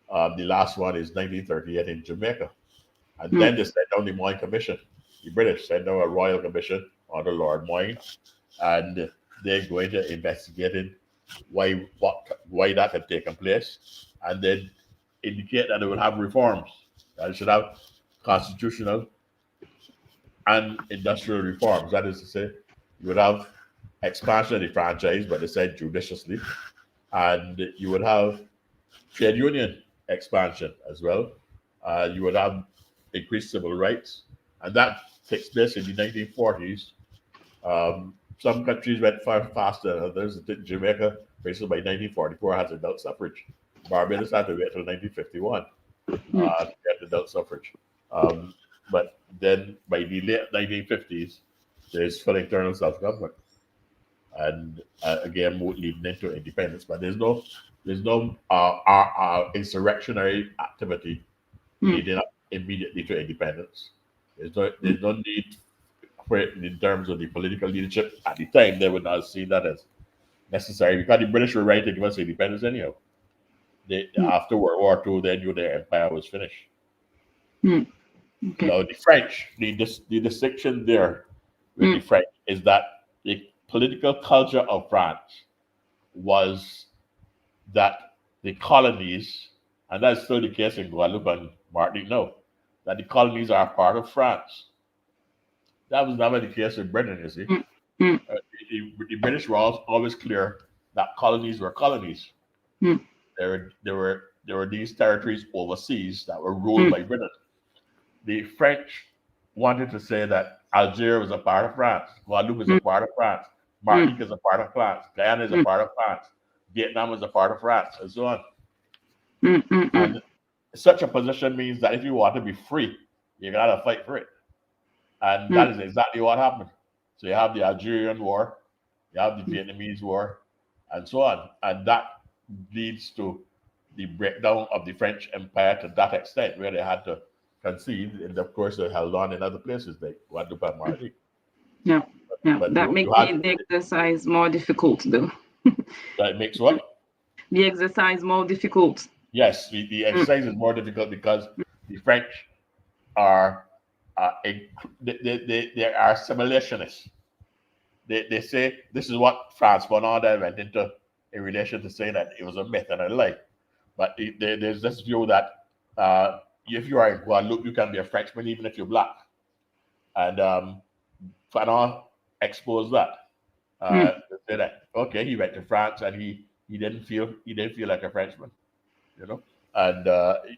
the last one is 1938 in Jamaica. And mm, then they sent down the Moyne Commission. The British sent down a royal commission under Lord Moyne, and they're going to investigate in why that had taken place, and then indicate that they will have reforms. That it should have constitutional and industrial reforms. That is to say, you would have expansion of the franchise, but they said judiciously, and you would have trade union expansion as well. You would have increased civil rights, and that takes place in the 1940s. Some countries went far faster than others. Jamaica, for instance, by 1944 has adult suffrage. Barbados had to wait until 1951 mm, to get adult suffrage. Um, but then by the late 1950s, there's full internal self government. and again leading into independence. But there's no insurrectionary activity leading up immediately to independence. There's no need for it in terms of the political leadership at the time. They would not see that as necessary because the British were ready to give us independence anyhow. After World War II, they knew their empire was finished. Okay. Now the French, the distinction there with the French is that the political culture of France was that the colonies, and that's still the case in Guadeloupe and Martinique now, that the colonies are part of France. That was never the case with Britain, you see. The British were always clear that colonies were colonies. There were these territories overseas that were ruled by Britain. The French wanted to say that Algeria was a part of France, Guadeloupe is a part of France, Martinique is a part of France, Guyana is a part of France, Vietnam is a part of France, and so on. And such a position means that if you want to be free, you gotta fight for it. And that is exactly what happened. So you have the Algerian War, you have the Vietnamese War, and so on. And that leads to the breakdown of the French Empire to that extent, where they had to concede, and of course they held on in other places like Guadeloupe and Martinique. Yeah, But that makes the exercise more difficult, though. That makes what? The exercise more difficult. Yes, the exercise is more difficult because the French are they are assimilationists. They say this is what France Bonnard went into in relation to saying that it was a myth and a lie. But there's this view that if you are in Guadeloupe, you can be a Frenchman even if you're black. And Fanon exposed that. Say that okay, he went to France and he didn't feel like a Frenchman, you know. And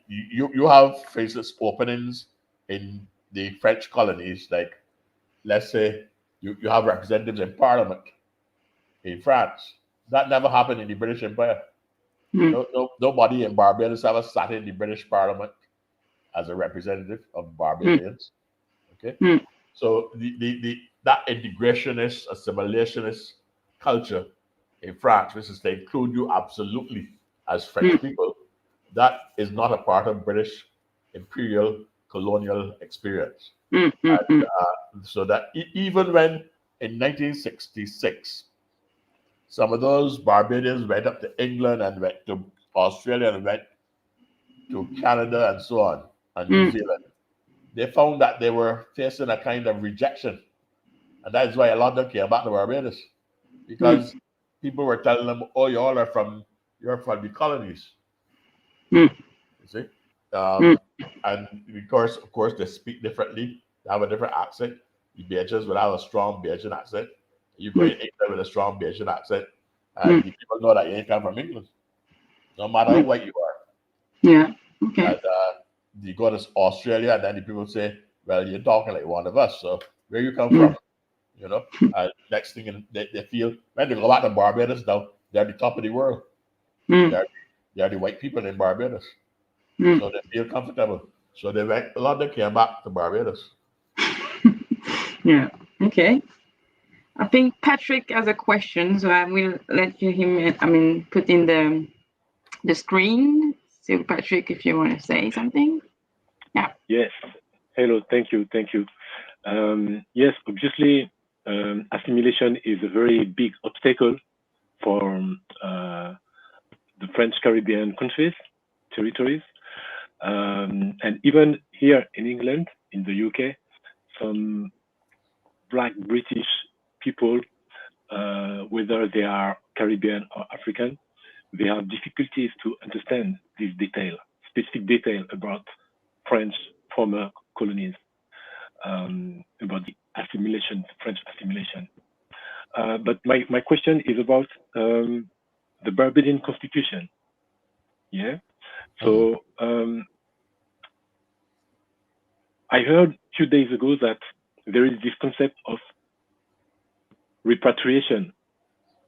you have, for instance, openings in the French colonies, like let's say you have representatives in Parliament in France. That never happened in the British Empire. Nobody in Barbados ever sat in the British Parliament as a representative of Barbadians. Okay, so that integrationist, assimilationist culture in France, which is to include you absolutely as French people, that is not a part of British imperial colonial experience. And, so that even when in 1966, some of those Barbadians went up to England and went to Australia and went to Canada and so on, and New Zealand, they found that they were facing a kind of rejection. And that is why a lot of them came back to Barbados, because people were telling them, oh, you're from the colonies. You see? And of course, they speak differently. They have a different accent. The Bajans will have a strong Bajan accent. You go in England with a strong Bajan accent, and the people know that you ain't come from England, no matter how white you are. Yeah. Okay. And you go to Australia, and then the people say, well, you're talking like one of us, so where you come from? You know, next thing they feel when they go back to Barbados now, they're the top of the world. They're the white people in Barbados, so they feel comfortable. So a lot of them came back to Barbados. Yeah. Okay. I think Patrick has a question, so I will let him. Put in the screen. So, Patrick, if you want to say something. Yeah. Yes. Hello. Thank you. Yes. Obviously, assimilation is a very big obstacle for the French Caribbean territories, and even here in England, in the UK, some Black British people, whether they are Caribbean or African, they have difficulties to understand this specific detail about French former colonies, about the French assimilation. But my question is about the Barbadian constitution. Yeah. So I heard a few days ago that there is this concept of repatriation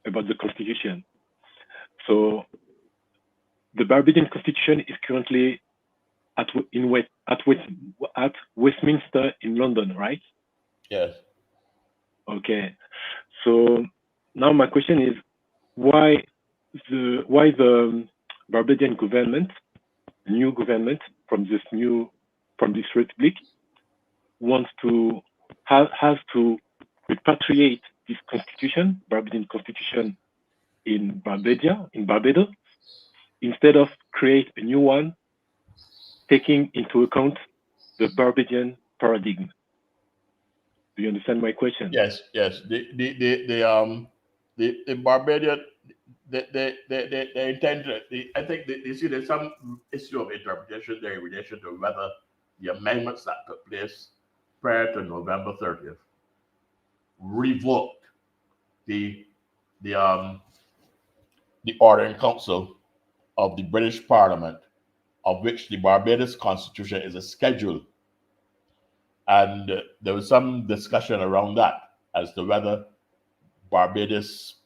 about the constitution. So the Barbadian constitution is currently at Westminster in London, right? Yes. Okay. So Now my question is, why the Barbadian government, new government from this republic, wants to has to repatriate this constitution, Barbadian constitution, in Barbados, instead of create a new one, taking into account the Barbadian paradigm. Do you understand my question? Yes, yes. The Barbadian, they intend to, I think you see there's some issue of interpretation there in relation to whether the amendments that took place prior to November 30th revoked the the um the order in council of the British Parliament, of which the Barbados Constitution is a schedule. And there was some discussion around that as to whether Barbados,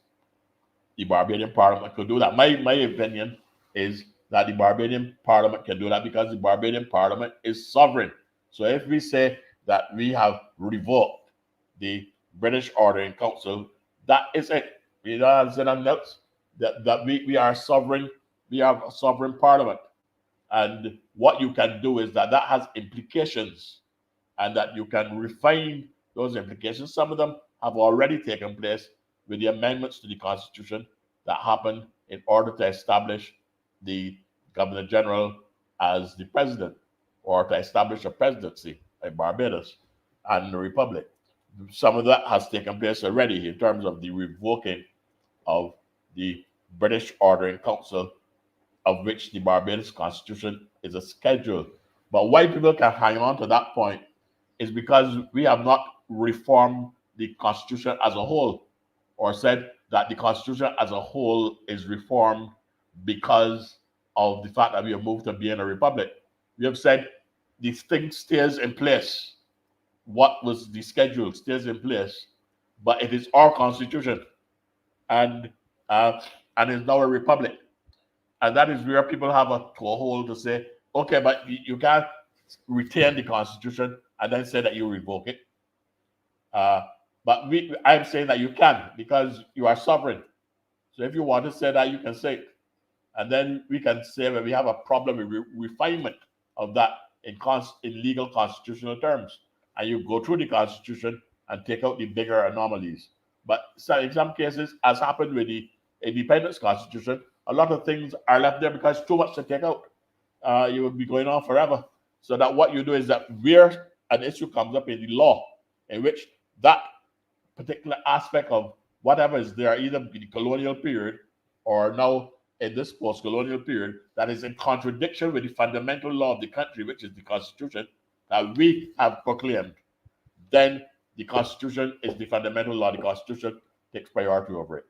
the Barbadian Parliament could do that. My opinion is that the Barbadian Parliament can do that because the Barbadian Parliament is sovereign. So if we say that we have revoked the British Order in Council, that is it. You know what I'm saying? Else that we are sovereign. We have a sovereign parliament, and what you can do is that has implications, and that you can refine those implications. Some of them have already taken place with the amendments to the Constitution that happened in order to establish the Governor General as the president, or to establish a presidency in Barbados and the Republic. Some of that has taken place already in terms of the revoking of the British Order in Council, of which the Barbados Constitution is a schedule. But why people can hang on to that point is because we have not reformed the Constitution as a whole, or said that the Constitution as a whole is reformed because of the fact that we have moved to being a republic. We have said the thing stays in place. What was the schedule stays in place, but it is our Constitution, and uh, and is now a republic. And that is where people have to a hold to say, okay, but you can't retain the Constitution and then say that you revoke it. Uh, but I'm saying that you can, because you are sovereign. So if you want to say that, you can say it. And then we can say that we have a problem with refinement of that in legal constitutional terms. And you go through the Constitution and take out the bigger anomalies. But in some cases, as happened with the Independence Constitution, a lot of things are left there because too much to take out. You will be going on forever. So that what you do is that where an issue comes up in the law, in which that particular aspect of whatever is there, either in the colonial period or now in this post-colonial period, that is in contradiction with the fundamental law of the country, which is the Constitution that we have proclaimed, then the Constitution is the fundamental law. The Constitution takes priority over it.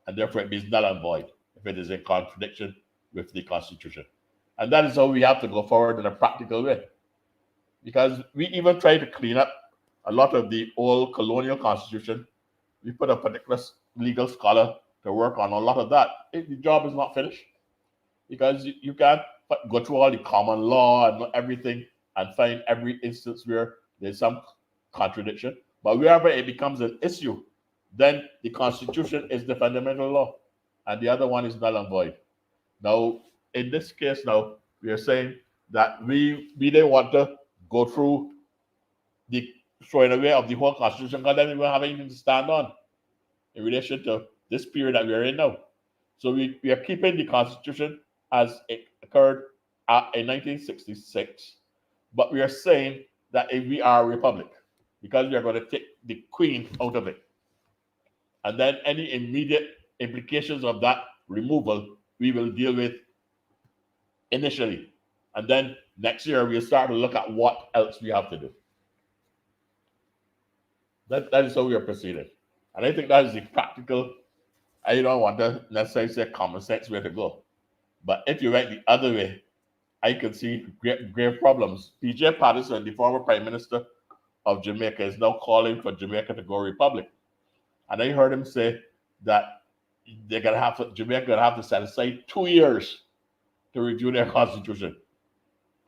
And therefore it means null and void if it is in contradiction with the Constitution. And that is how we have to go forward in a practical way. Because we even try to clean up a lot of the old colonial constitution. We put a particular legal scholar to work on a lot of that. The job is not finished, because you can't go through all the common law and everything and find every instance where there's some contradiction. But wherever it becomes an issue, then the Constitution is the fundamental law, and the other one is null and void. Now, in this case, now we are saying that we didn't want to go through the throwing away of the whole Constitution, because then we won't have anything to stand on in relation to this period that we are in now. So we are keeping the Constitution as it occurred in 1966, but we are saying that if we are a republic, because we are going to take the Queen out of it. And then any immediate implications of that removal, we will deal with initially. And then next year, we'll start to look at what else we have to do. That is how we are proceeding. And I think that is the practical, I don't want to necessarily say common sense way to go. But if you went the other way, I can see grave problems. P.J. Patterson, the former Prime Minister of Jamaica, is now calling for Jamaica to go republic. And I heard him say that Jamaica gonna have to set aside 2 years to review their constitution.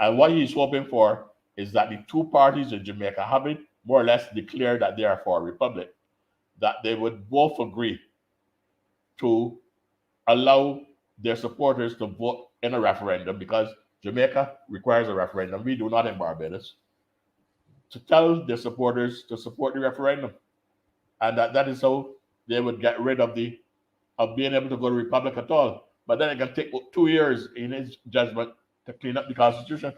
And what he's hoping for is that the two parties in Jamaica, having more or less declared that they are for a republic, that they would both agree to allow their supporters to vote in a referendum, because Jamaica requires a referendum. We do not in Barbados. To tell their supporters to support the referendum, and that is how they would get rid of being able to go to republic at all. But then it can take 2 years in his judgment to clean up the constitution,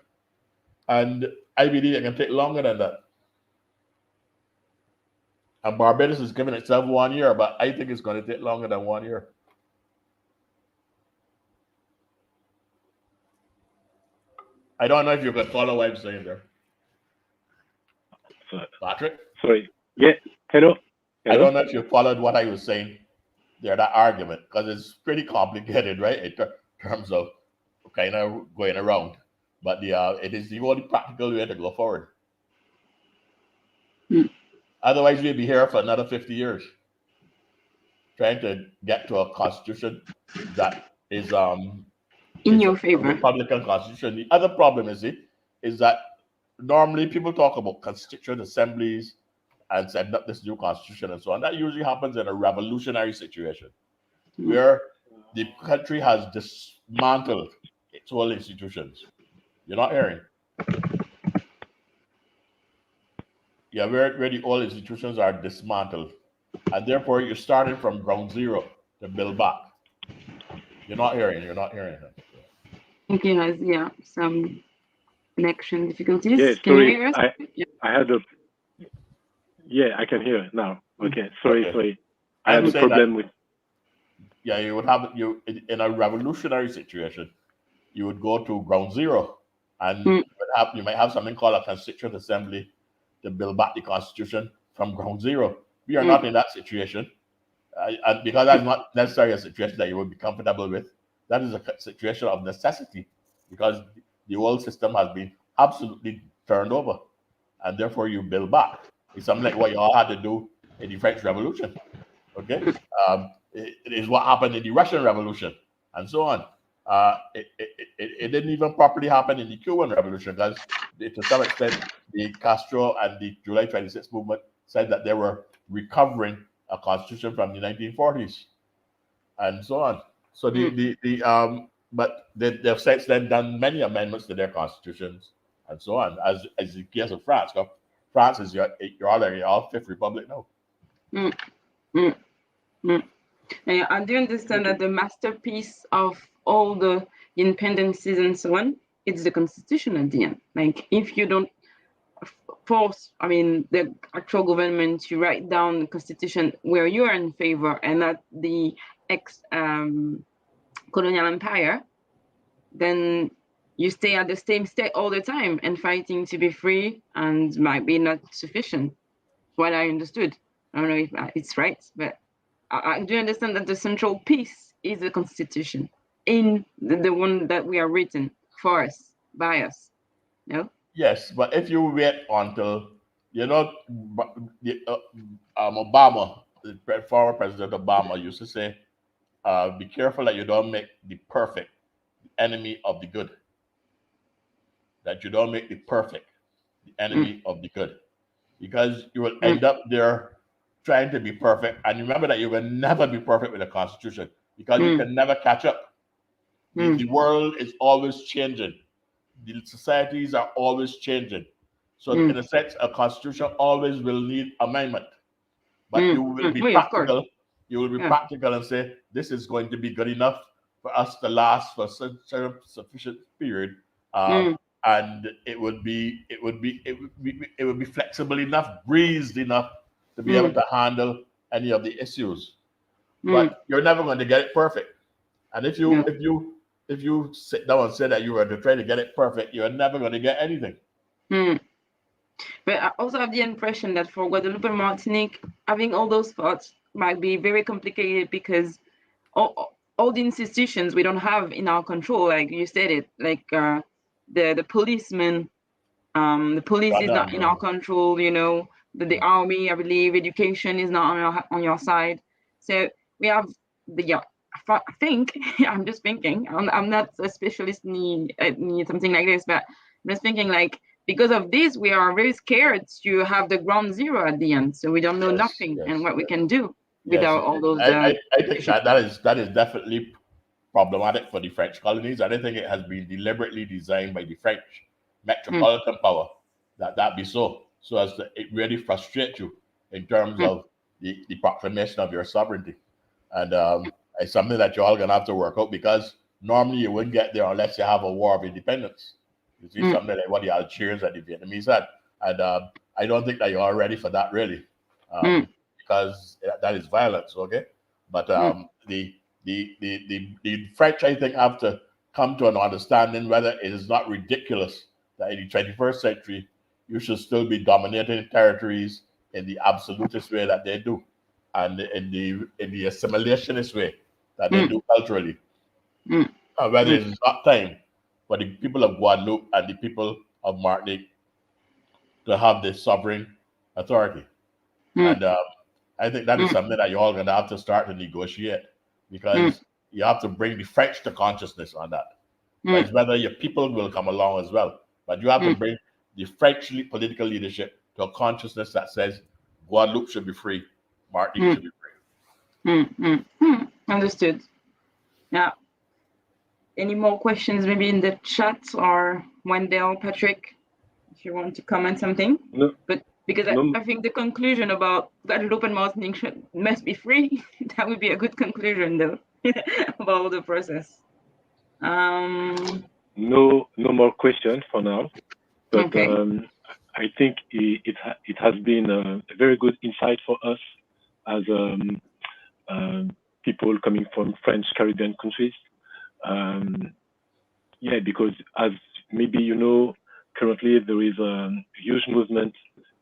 and I believe it can take longer than that. And Barbados is giving itself 1 year, but I think it's going to take longer than 1 year. I don't know if you can follow what I'm saying there, Patrick. Sorry. Yeah. Hello. I don't know if you followed what I was saying there, that argument, because it's pretty complicated, right? In terms of kind of going around. But it is the only practical way to go forward. Otherwise, we'll be here for another 50 years trying to get to a constitution that is in your favor. A Republican constitution. The other problem is that normally people talk about constituent assemblies and setting up this new constitution and so on. That usually happens in a revolutionary situation where the country has dismantled its whole institutions. You're not hearing? Yeah, where the old institutions are dismantled, and therefore you're starting from ground zero to build back. You're not hearing. You're not hearing. Okay, has some connection difficulties. Yeah, Can sorry. you hear us? I had a. Yeah, I can hear it now. Okay, sorry. Okay. I had a problem with. Yeah, you would have in a revolutionary situation. You would go to ground zero, and you might have something called a constituent assembly to build back the constitution from ground zero. We are not in that situation, and because that's not necessarily a situation that you would be comfortable with. That is a situation of necessity, because the old system has been absolutely turned over, and therefore you build back. It's something like what you all had to do in the French Revolution. Okay, it is what happened in the Russian Revolution, and so on. It didn't even properly happen in the Cuban Revolution, because to some extent the Castro and the July 26th movement said that they were recovering a constitution from the 1940s, and so on. So but they've since then done many amendments to their constitutions and so on, as the case of France. France is your fifth republic now. I do understand that the masterpiece of all the independencies and so on, it's the constitution at the end. Like, if you don't force, the actual government to write down the constitution where you are in favor and not the colonial empire, then you stay at the same state all the time and fighting to be free, and might be not sufficient. What I understood. I don't know if it's right, but I do understand that the central piece is the constitution, in the one that we are written for us, by us. No? Yes, but if you wait until, Obama, the former President Obama used to say, be careful that you don't make the perfect the enemy of the good. That you don't make the perfect the enemy of the good. Because you will end up there trying to be perfect. And remember that you will never be perfect with the Constitution, because you can never catch up. The world is always changing. The societies are always changing. So in a sense, a Constitution always will need amendment. But you will be practical. You will be practical and say, this is going to be good enough for us to last for such a sufficient period. And it would be flexible enough, breezed enough to be able to handle any of the issues. But you're never going to get it perfect. And if you sit down and say that you are to try to get it perfect, you're never going to get anything. But I also have the impression that for Guadeloupe and Martinique, having all those thoughts might be very complicated, because all the institutions we don't have in our control, like you said it, like the policemen, the police is not in our control, the army, I believe, education is not on your side. So we have I think, I'm just thinking, I'm not a specialist in something like this, but I'm just thinking, like, because of this, we are very scared to have the ground zero at the end. So we don't know Yes, nothing yes, and what we can do yes. without all those. I think that is definitely problematic for the French colonies. And I think it has been deliberately designed by the French metropolitan power that be so as to it really frustrates you in terms of the proclamation of your sovereignty. And it's something that you're all gonna have to work out, because normally you wouldn't get there unless you have a war of independence. You see, something like what the Algerians and the Vietnamese had. And I don't think that you're all ready for that, really, because that is violence, okay? But the French, I think, have to come to an understanding whether it is not ridiculous that in the 21st century you should still be dominating territories in the absolutist way that they do, and in the assimilationist way that they do culturally. And whether it is not time for the people of Guadeloupe and the people of Martinique to have this sovereign authority. And I think that is something that you're all going to have to start to negotiate, because you have to bring the French to consciousness on that. But it's whether your people will come along as well. But you have to bring the French political leadership to a consciousness that says Guadeloupe should be free, Martinique should be free. Understood. Yeah. Any more questions maybe in the chat, or Wendell, Patrick, if you want to comment something? No. But because I think the conclusion about Guadeloupe and Martinique must be free, that would be a good conclusion, though, about the process. No more questions for now. But okay. I think it has been a very good insight for us as people coming from French Caribbean countries. Yeah, because as maybe you know, currently there is a huge movement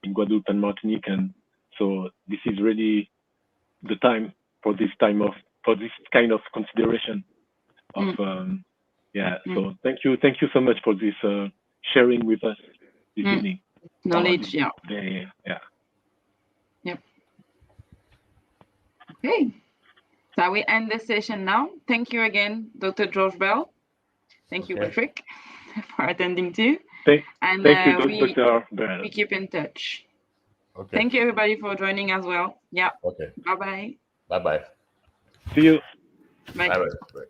in Guadeloupe and Martinique, and so this is really the time for this kind of consideration of So thank you so much for this sharing with us this evening. Knowledge, yeah. Yep. Okay. So we end the session now. Thank you again, Dr. George Belle. Thank you, Patrick, for attending too. Thank you, Dr. Belle. We keep in touch. Okay. Thank you, everybody, for joining as well. Yeah. Okay. Bye-bye. Bye-bye. See you. Bye. Bye-bye.